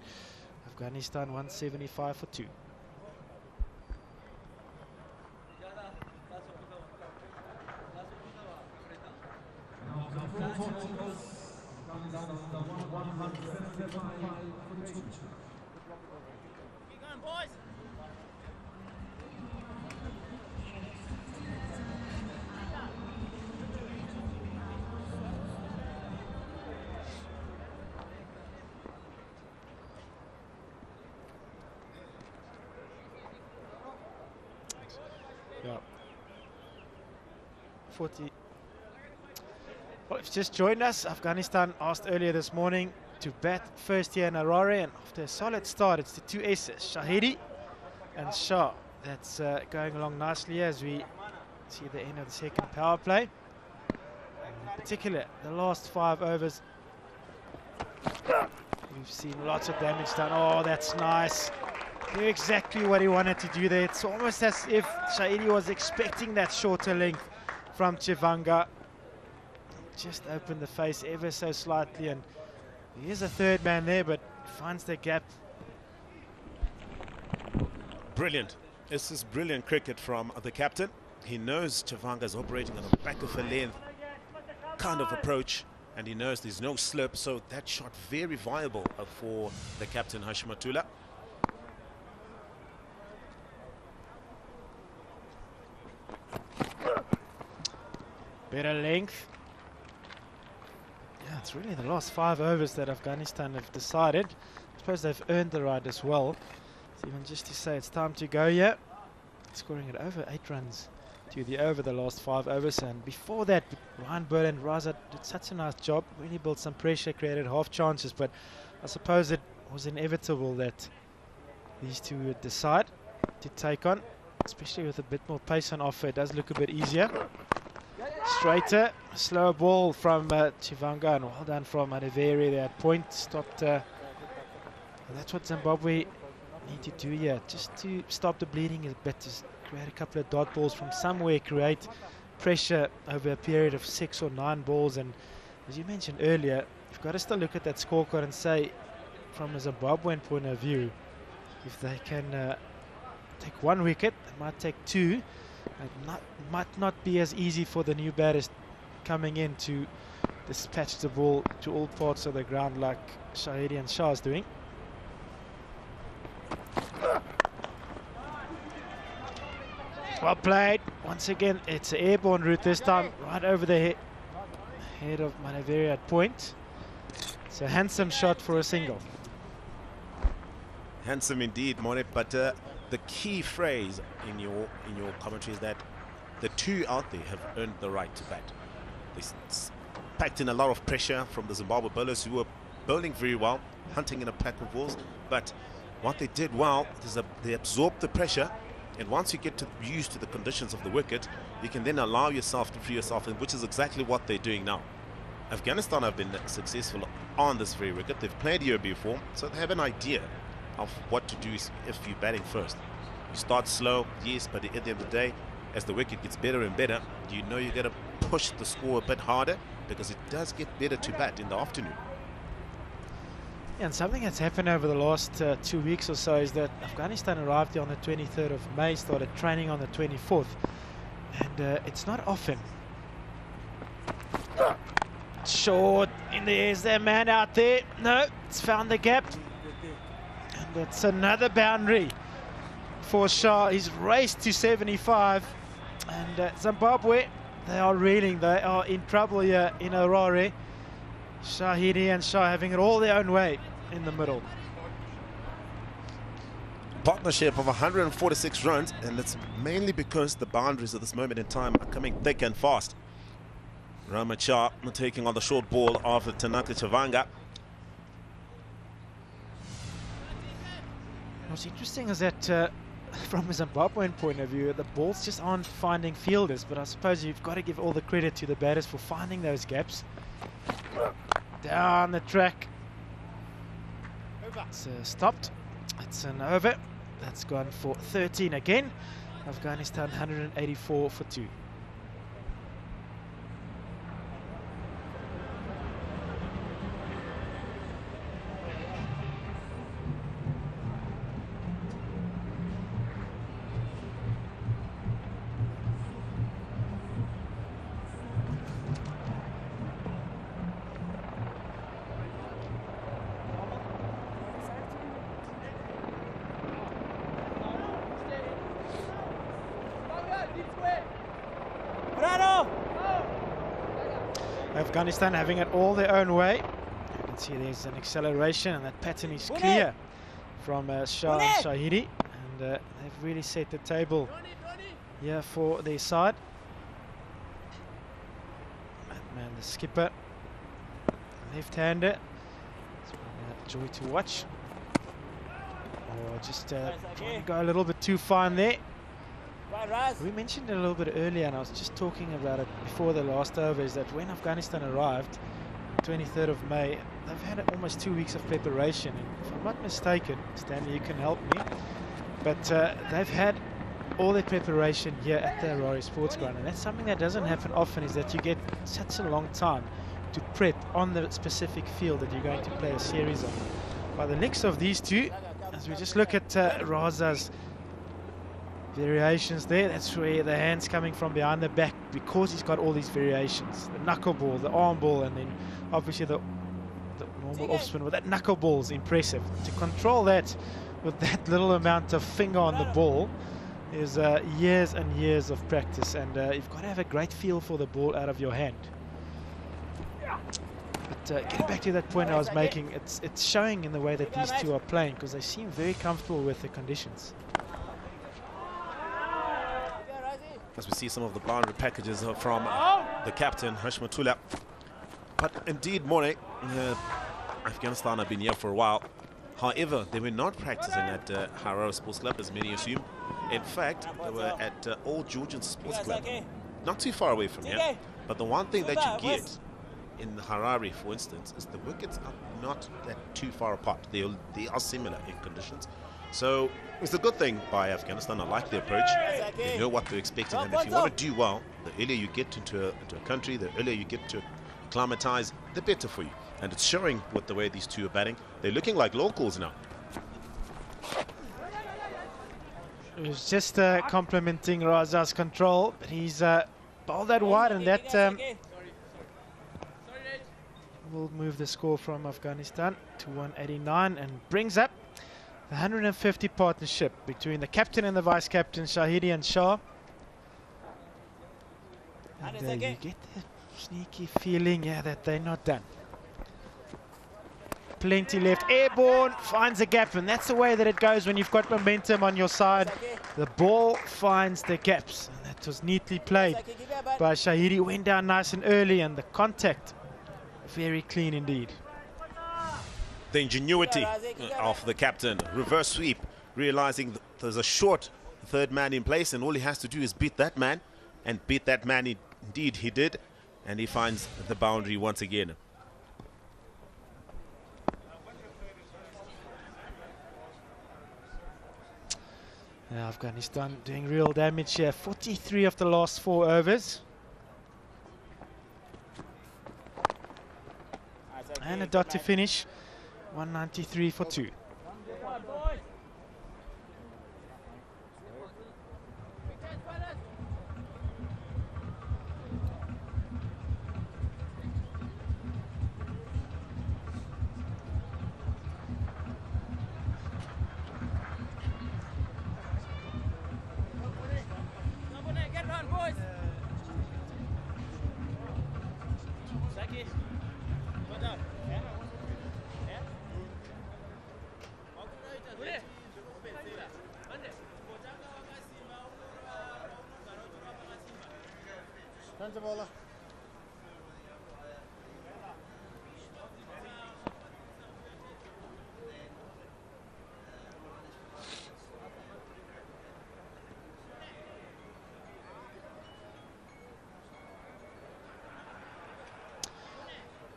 Afghanistan 175 for 2. Yeah. 40. Well, if you just joined us, Afghanistan asked earlier this morning to bat first here in Harare, and after a solid start, it's the 2 aces, Shahidi and Shah. That's going along nicely as we see the end of the second power play. And in particular, the last 5 overs, we've seen lots of damage done. Oh, that's nice. Knew exactly what he wanted to do there. It's almost as if Shahidi was expecting that shorter length from Chivanga. just opened the face ever so slightly, and here's a third man there, but finds the gap. Brilliant. This is brilliant cricket from the captain. He knows Chavanga is operating on the back of her length kind of approach, and he knows there's no slip, so that shot very viable for the captain Hashimatula. Better length. Yeah, it's really the last 5 overs that Afghanistan have decided. I suppose they've earned the right as well. So even just to say it's time to go here. Scoring at over 8 runs to the over the last 5 overs. And before that, Ryan Bird and Raza did such a nice job. Really built some pressure, created half chances. But I suppose it was inevitable that these two would decide to take on. Especially with a bit more pace on offer, it does look a bit easier. Straighter, slower ball from Chavanga, and well done from Manaveri there at point. Stopped. That's what Zimbabwe need to do here, just to stop the bleeding a bit. Just create a couple of dot balls from somewhere, create pressure over a period of 6 or 9 balls. And as you mentioned earlier, you've got to still look at that scorecard and say, from a Zimbabwean point of view, if they can take 1 wicket, they might take 2. It might not be as easy for the new batters coming in to dispatch the ball to all parts of the ground like Shahidi and Shah is doing. Well played. Once again, it's an airborne route this time, right over the head of Manaveri at point. It's a handsome shot for a single. Handsome indeed, More, but the key phrase in your commentary is that the two out there have earned the right to bat. They packed in a lot of pressure from the Zimbabwe bowlers, who were bowling very well, hunting in a pack of balls. But what they did well is they absorbed the pressure, and once you get used to the conditions of the wicket, you can then allow yourself to free yourself, which is exactly what they're doing now. Afghanistan have been successful on this very wicket. They've played here before, so they have an idea of what to do if you're batting first. You start slow, yes, but at the end of the day, as the wicket gets better and better, you know you got to push the score a bit harder, because it does get better to bat in the afternoon. Yeah, and something that's happened over the last 2 weeks or so is that Afghanistan arrived here on the 23rd of May, started training on the 24th, and it's not often. Short in the air. Is there a man out there? No, it's found the gap. And it's another boundary for Shah. He's raced to 75. And Zimbabwe, they are reeling. They are in trouble here in Harare. Shahidi and Shah having it all their own way in the middle. Partnership of 146 runs, and it's mainly because the boundaries at this moment in time are coming thick and fast. Rahmat Shah taking on the short ball of Tanaka Chavanga. What's interesting is that from a Zimbabwean point of view, the balls just aren't finding fielders, but I suppose you've got to give all the credit to the batters for finding those gaps. Down the track. It's stopped. It's an over. That's gone for 13 again. Afghanistan 184 for 2. Afghanistan having it all their own way. You can see there's an acceleration, and that pattern is clear from Shah and Shahidi, and they've really set the table here for their side. Man, the skipper, left-hander, it's been a joy to watch. Or just trying to go a little bit too fine there. We mentioned it a little bit earlier, and I was just talking about it before the last over, is that when Afghanistan arrived, 23rd of May, they've had almost 2 weeks of preparation. And if I'm not mistaken, Stanley, you can help me, but they've had all their preparation here at the Harare Sports Ground, and that's something that doesn't happen often, is that you get such a long time to prep on the specific field that you're going to play a series on. By the looks of these two, as we just look at Raza's variations there, that's where the hand's coming from behind the back, because he's got all these variations. The knuckleball, the arm ball, and then obviously the normal off spin. Well, that knuckleball is impressive. To control that with that little amount of finger on the ball is years and years of practice, and you've got to have a great feel for the ball out of your hand. But getting back to that point I was making, it's showing in the way that these two are playing, because they seem very comfortable with the conditions. As we see some of the boundary packages from the captain, Hashmatullah. But indeed, More, Afghanistan have been here for a while. However, they were not practicing at Harare Sports Club, as many assume. In fact, they were at Old Georgian Sports Club, not too far away from here. But the one thing that you get in Harare, for instance, is the wickets are not that too far apart. They are similar in conditions. So it's a good thing by Afghanistan. I like the approach. They know what they're expecting, and if you want to do well, the earlier you get into a country, the earlier you get to acclimatize, the better for you. And it's showing with the way these two are batting. They're looking like locals now. It was just complimenting Raza's control, but he's bowled that wide, and that will move the score from Afghanistan to 189 and brings up the 150 partnership between the captain and the vice captain, Shahidi and Shah. And you get the sneaky feeling, that they're not done. Plenty left, airborne, finds a gap, and that's the way that it goes when you've got momentum on your side. The ball finds the gaps, and that was neatly played by Shahidi. Went down nice and early, and the contact very clean indeed. The ingenuity of the captain, reverse sweep, realizing there's a short third man in place, and all he has to do is beat that man, and beat that man indeed he did, and he finds the boundary once again. Afghanistan doing real damage here. 43 of the last 4 overs. And a dot to finish. 193 for 2.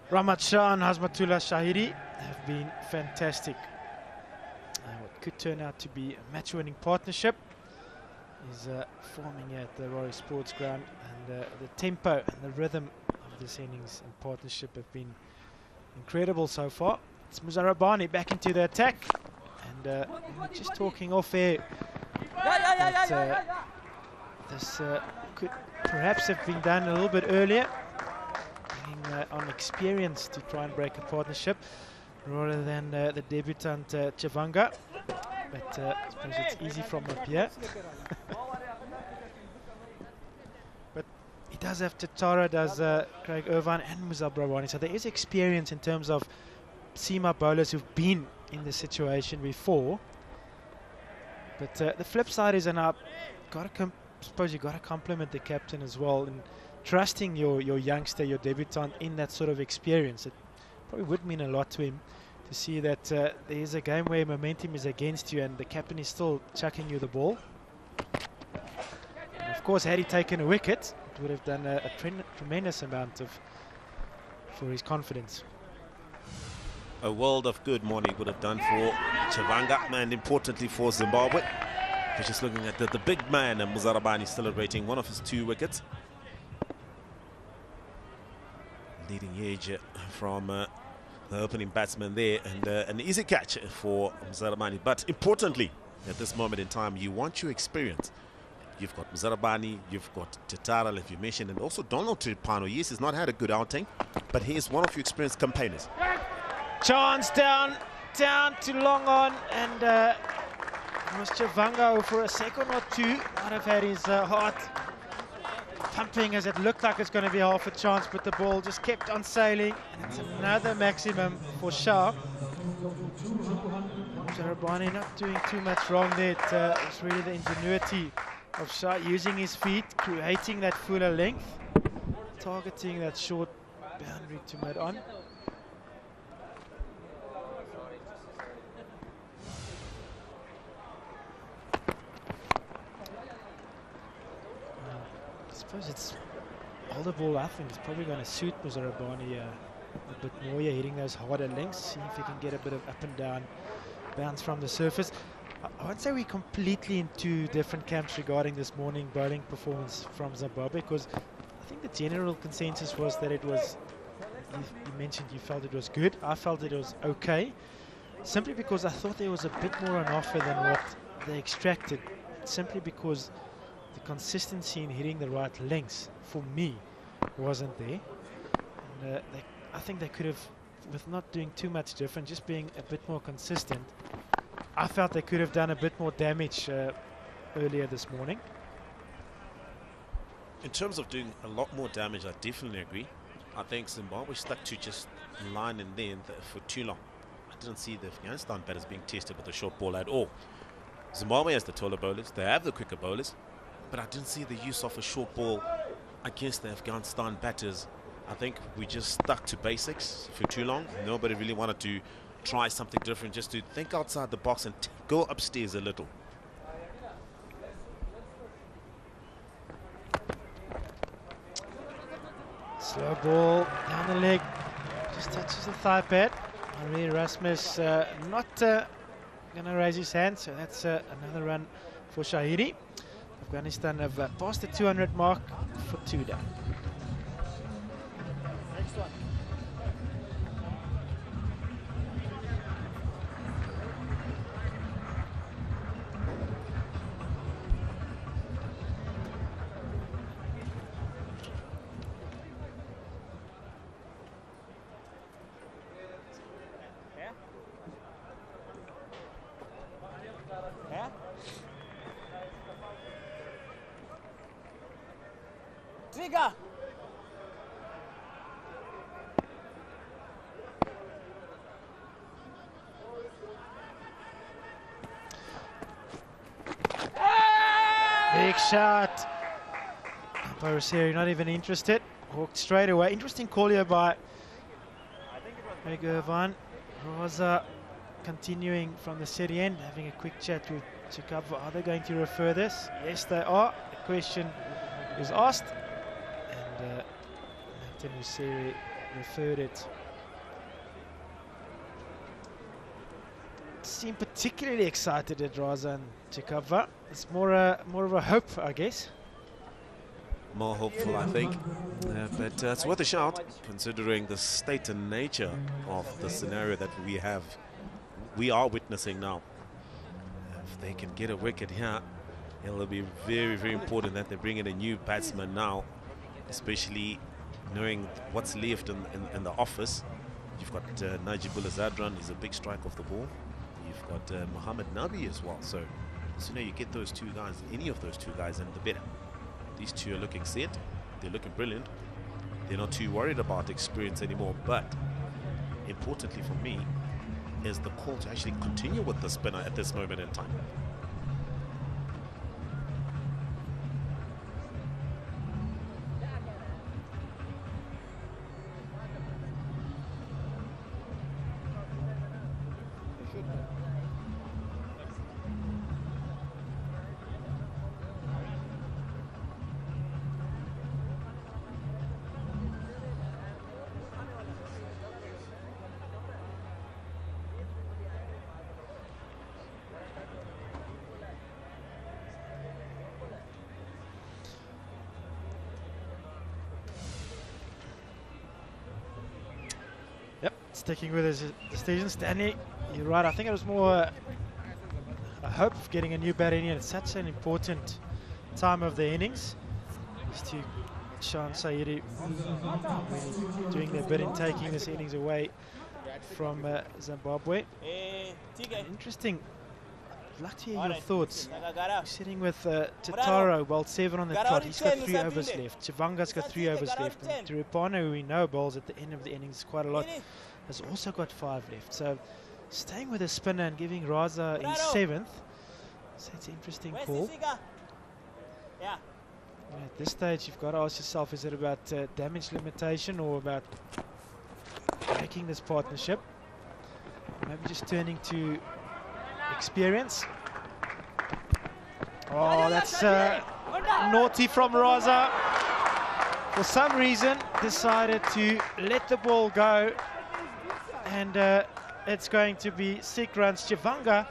Rahmat Shah and Hazmatullah Shahidi have been fantastic. What could turn out to be a match-winning partnership is forming at the Harare Sports Ground, and the tempo and the rhythm of this innings and partnership have been incredible so far. It's Muzarabani back into the attack, and just talking off air that this could perhaps have been done a little bit earlier, on experience to try and break a partnership rather than the debutant Chavanga, but I suppose it's easy from up here. But he does have Tatara, does Craig Irvine and Muzarabani, so there is experience in terms of seam-up bowlers who've been in this situation before. But the flip side is, and I suppose you got to compliment the captain as well, and trusting your youngster, your debutant, in that sort of experience. It probably would mean a lot to him to see that there is a game where momentum is against you and the captain is still chucking you the ball. And of course, had he taken a wicket, it would have done a tremendous amount for his confidence. A world of good morning would have done for Chavanga, and importantly for Zimbabwe. We're just looking at the big man, Muzarabani, celebrating one of his 2 wickets. Leading edge from the opening batsman there, and an easy catch for Muzarabani. But importantly, at this moment in time, you want your experience. You've got Muzarabani, you've got Tatara, like you mentioned, and also Donald Tripano. Yes, he's not had a good outing, but he is one of your experienced campaigners. Chance down to long on, and Mr. Vango for a second or two might have had his heart pumping as it looked like it's going to be half a chance, but the ball just kept on sailing, and it's another maximum for Shah. Muzarabani not doing too much wrong there. It's really the ingenuity of Shah using his feet, creating that fuller length, targeting that short boundary to mid-on. I suppose it's all the ball. I think it's probably going to suit Muzarabani a bit more. Yeah, hitting those harder lengths, see if he can get a bit of up and down bounce from the surface. I would say we're completely in 2 different camps regarding this morning bowling performance from Zimbabwe, because I think the general consensus was that it was, you mentioned you felt it was good. I felt it was okay, simply because I thought there was a bit more on offer than what they extracted, simply because the consistency in hitting the right lengths, for me, wasn't there. And I think they could have, with not doing too much different, just being a bit more consistent, I felt they could have done a bit more damage earlier this morning. In terms of doing a lot more damage, I definitely agree. I think Zimbabwe stuck to just line and there for too long. I didn't see the Afghanistan batters being tested with the short ball at all. Zimbabwe has the taller bowlers, they have the quicker bowlers, but I didn't see the use of a short ball against the Afghanistan batters. I think we just stuck to basics for too long. Nobody really wanted to try something different, just to think outside the box and go upstairs a little. Slow ball down the leg, just touches the thigh pad. Marie Rasmus not going to raise his hand, so that's another run for Shahidi. Afghanistan have passed the 200 mark for 2 down. Next one. Trigger. Big shot. Baraseri not even interested. Walked straight away. Interesting call here by Van. Rosa continuing from the city end, having a quick chat with Chikapa. Are they going to refer this? Yes, they are. The question is asked. And Martin Useri referred it. Seem particularly excited at Raza and Chikapa. It's more of a hope, I guess. More hopeful, I think. But it's worth a shout, considering the state and nature of the scenario that we are witnessing now. If they can get a wicket here, it'll be very, very important that they bring in a new batsman now, especially knowing what's left in the office. You've got Najibullah Zadran, he's a big strike off the ball. You've got Mohammed Nabi as well. So you get those 2 guys, any of those 2 guys, and the better. These 2 are looking set. They're looking brilliant. They're not too worried about experience anymore. But importantly for me is the call to actually continue with the spinner at this moment in time. sticking with his decision. Stanley, you're right. I think it was more a hope of getting a new batter in here. It's such an important time of the innings. Is to Sean Saidi really doing their bit in taking this innings away from Zimbabwe. Interesting. I'd like to hear your thoughts. We're sitting with Tataro, bowled 7 on the trot. He's got 3 overs left. Chivanga's got 3 overs left. And Tirupana, who we know bowls at the end of the innings quite a lot, has also got 5 left. So staying with a spinner and giving Raza his 7th. So it's an interesting call. At this stage, you've got to ask yourself, is it about damage limitation or about breaking this partnership? Maybe just turning to experience. Oh, that's naughty from Raza. For some reason, decided to let the ball go, and it's going to be 6 runs. Chivanga,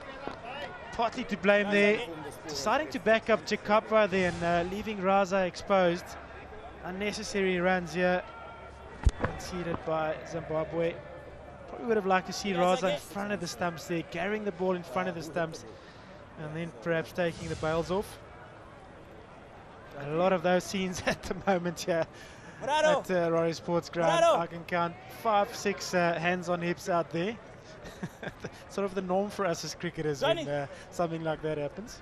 partly to blame there, deciding to back up Chikapa there and leaving Raza exposed. Unnecessary runs here, conceded by Zimbabwe. Probably would have liked to see Raza in front of the stumps there, carrying the ball in front of the stumps, and then perhaps taking the bails off. A lot of those scenes at the moment here at Rory Sports Ground. I can count 5, 6 hands on hips out there. Sort of the norm for us as cricketers when something like that happens.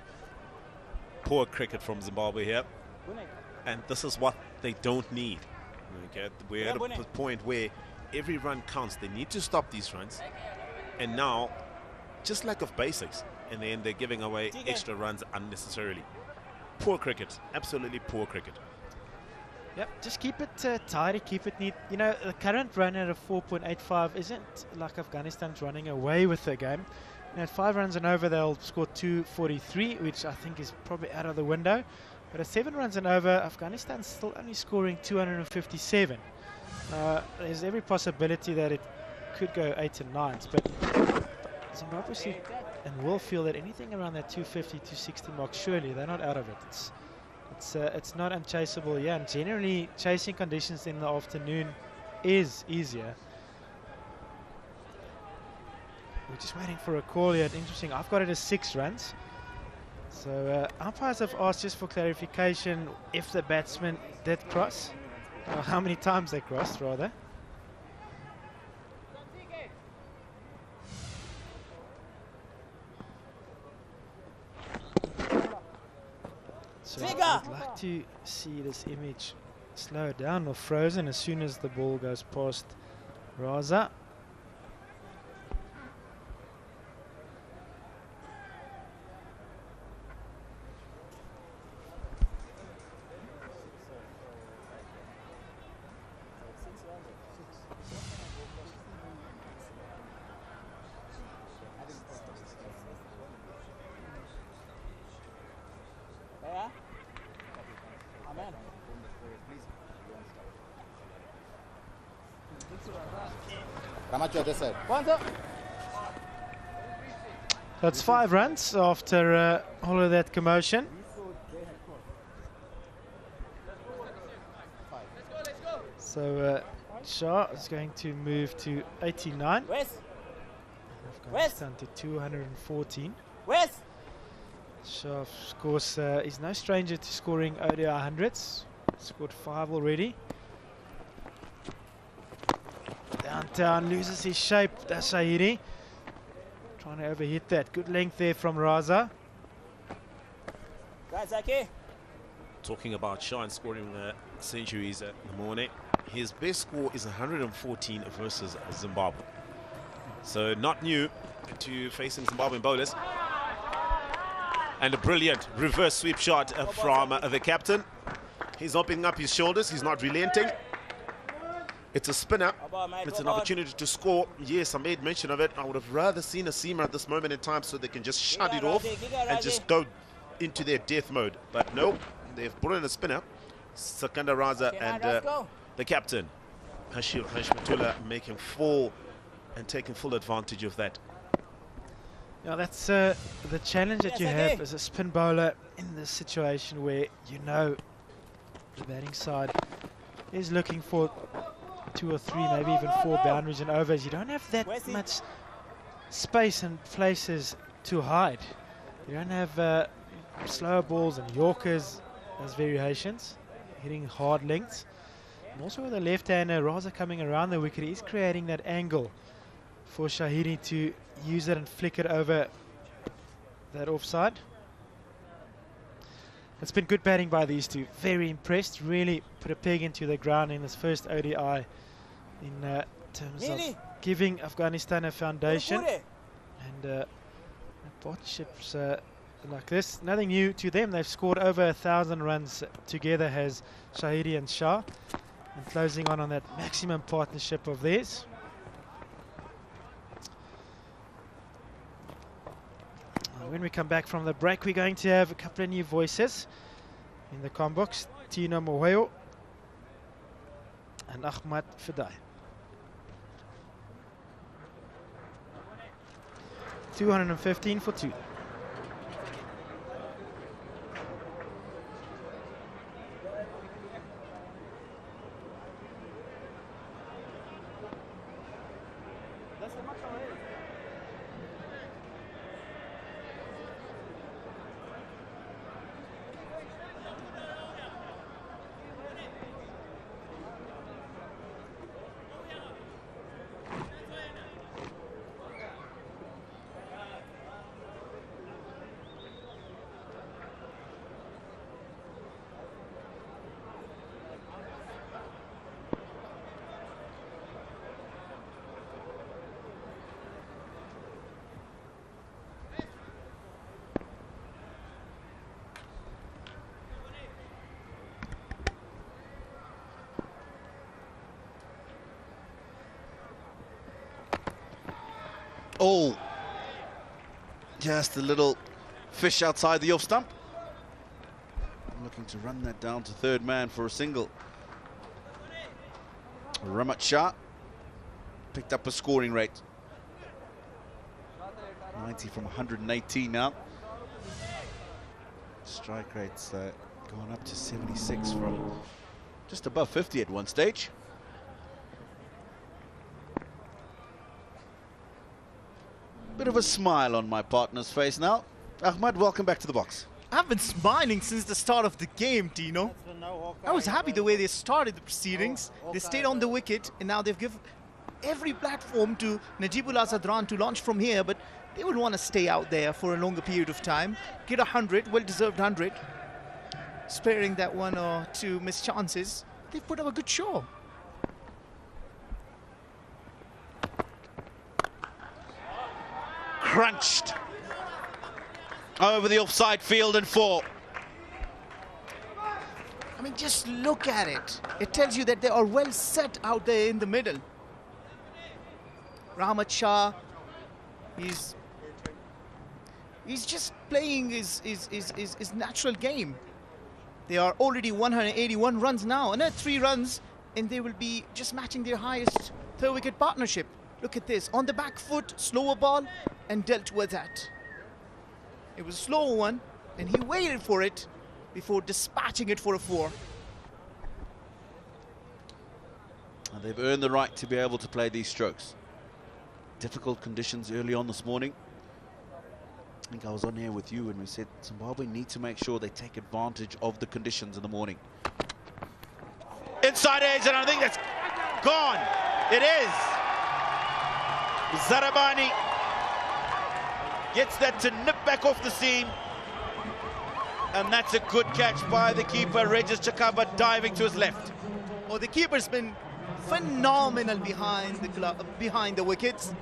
Poor cricket from Zimbabwe here, and this is what they don't need. Okay, we're at a point where every run counts. They need to stop these runs, and now just lack of basics, and then they're giving away extra runs unnecessarily. Poor cricket, absolutely poor cricket. Yep, just keep it tidy, keep it neat. You know, the current run at a 4.85 isn't like Afghanistan's running away with the game. And at 5 runs and over, they'll score 243, which I think is probably out of the window. But at 7 runs and over, Afghanistan's still only scoring 257. There's every possibility that it could go 8 and 9s, but Zimbabwe see and will feel that anything around that 250, 260 mark, surely they're not out of it. It's not unchaseable, yeah, and generally chasing conditions in the afternoon is easier. We're just waiting for a call here. Interesting, I've got it as 6 runs. So umpires have asked just for clarification if the batsman did cross, or how many times they crossed rather. So I'd like to see this image slow down or frozen as soon as the ball goes past Raza. That's 5 runs after all of that commotion. So Shah is going to move to 89. Afghanistan to 214. Shah, of course, is no stranger to scoring ODI hundreds. Scored 5 already. Downtown loses his shape, Dashahiri. Trying to overhit that. Good length there from Raza. Talking about Shine scoring centuries in the morning. His best score is 114 versus Zimbabwe. So not new to facing Zimbabwean bowlers. And a brilliant reverse sweep shot from the captain. He's opening up his shoulders. He's not relenting. It's a spinner. It's an opportunity to score. Yes, I made mention of it. I would have rather seen a seamer at this moment in time so they can just shut it off and just go into their death mode. But no, they've brought in a spinner. Sakanda Raza and the captain, Hashmatullah, making full and taking full advantage of that. Yeah, that's the challenge that you have as a spin bowler in this situation where you know the batting side is looking for 2 or 3, maybe even 4 boundaries and overs, you don't have that much space and places to hide. You don't have slower balls and Yorkers as variations, hitting hard lengths. And also with the left-hander, Raza coming around the wicket, he's creating that angle for Shahidi to use it and flick it over that offside. It's been good batting by these two. Very impressed. Really put a peg into the ground in this first ODI in terms of giving Afghanistan a foundation. And partnerships like this, nothing new to them. They've scored over 1,000 runs together, has Shahidi and Shah. And closing on that maximum partnership of theirs. When we come back from the break, we're going to have a couple of new voices in the com box. Tino Moheo and Ahmad Fidai. 215 for 2. Oh, just a little fish outside the off stump. Looking to run that down to third man for a single. Ramat Shah picked up a scoring rate. 90 from 118 now. Strike rate's gone up to 76 from just above 50 at one stage. Bit of a smile on my partner's face now. Ahmad, welcome back to the box. I've been smiling since the start of the game, Tino. I was happy the way they started the proceedings. They stayed on the wicket, and now they've given every platform to Najibullah Zadran to launch from here, but they would want to stay out there for a longer period of time. Get 100, well-deserved 100. Sparing that 1 or 2 missed chances. They've put up a good show. Crunched over the offside field and 4. I mean, just look at it. It tells you that they are well set out there in the middle. Rahmat Shah, he's just playing his natural game. They are already 181 runs now. Another 3 runs, and they will be just matching their highest third-wicket partnership. Look at this, on the back foot, slower ball, and dealt with that. It was a slower one, and he waited for it before dispatching it for a 4. And they've earned the right to be able to play these strokes. Difficult conditions early on this morning. I think I was on here with you and we said Zimbabwe need to make sure they take advantage of the conditions in the morning. Inside edge, and I think that's gone. It is. Zarabani gets that to nip back off the seam. And that's a good catch by the keeper, Regis Chakaba, diving to his left. Oh, the keeper's been phenomenal behind the wickets.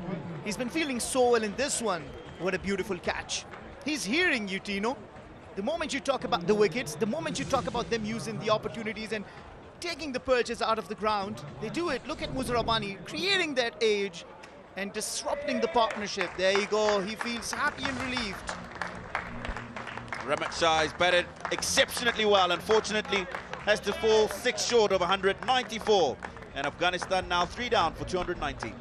He's been feeling so well in this one. What a beautiful catch. He's hearing you, Tino. The moment you talk about the wickets, the moment you talk about them using the opportunities and taking the perches out of the ground, they do it. Look at Muzarabani creating that edge and disrupting the partnership. There you go. He feels happy and relieved. Ramat Shah has batted exceptionally well. Unfortunately, has to fall 6 short of 194. And Afghanistan now 3 down for 219.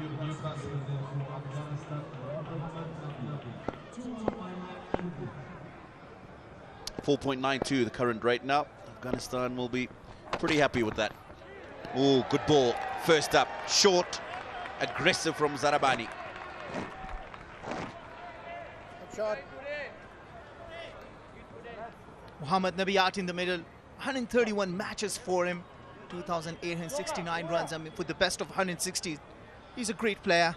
Newcastle there from Afghanistan. 4.92 the current rate now. Afghanistan will be pretty happy with that. Oh, good ball. First up, short, aggressive from Zarabani. Muhammad Nabi out in the middle. 131 matches for him. 2,869 runs. I mean, for the best of 160. He's a great player.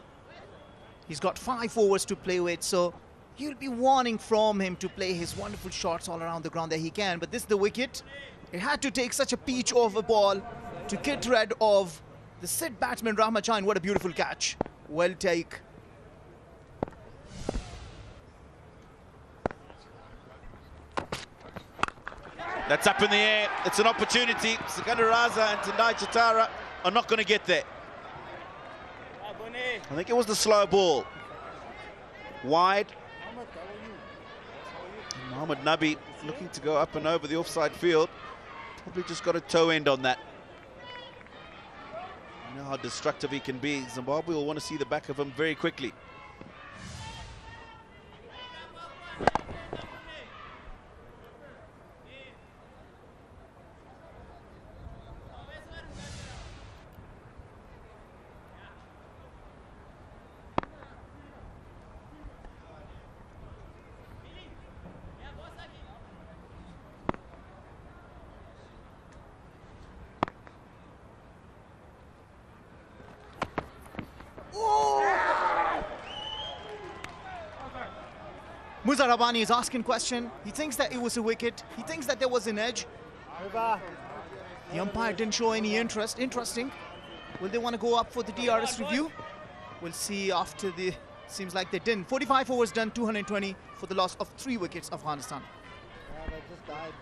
He's got 5 overs to play with, so you'll be wanting from him to play his wonderful shots all around the ground that he can. But this is the wicket. It had to take such a peach of a ball to get rid of the set batsman Rahmachan. What a beautiful catch. Well take. That's up in the air. It's an opportunity. Sikandar Raza and Tendai Chitara are not going to get there. I think it was the slow ball. Wide. Mohammad Nabi looking to go up and over the offside field. Probably just got a toe end on that. You know how destructive he can be. Zimbabwe will want to see the back of him very quickly. Musa Rabani is asking question. He thinks that it was a wicket. He thinks that there was an edge. The umpire didn't show any interest. Interesting. Will they want to go up for the DRS review? We'll see after the... Seems like they didn't. 45 overs done, 220 for the loss of 3 wickets, Afghanistan. They just died.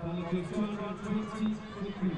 Afghanistan 220 for 3.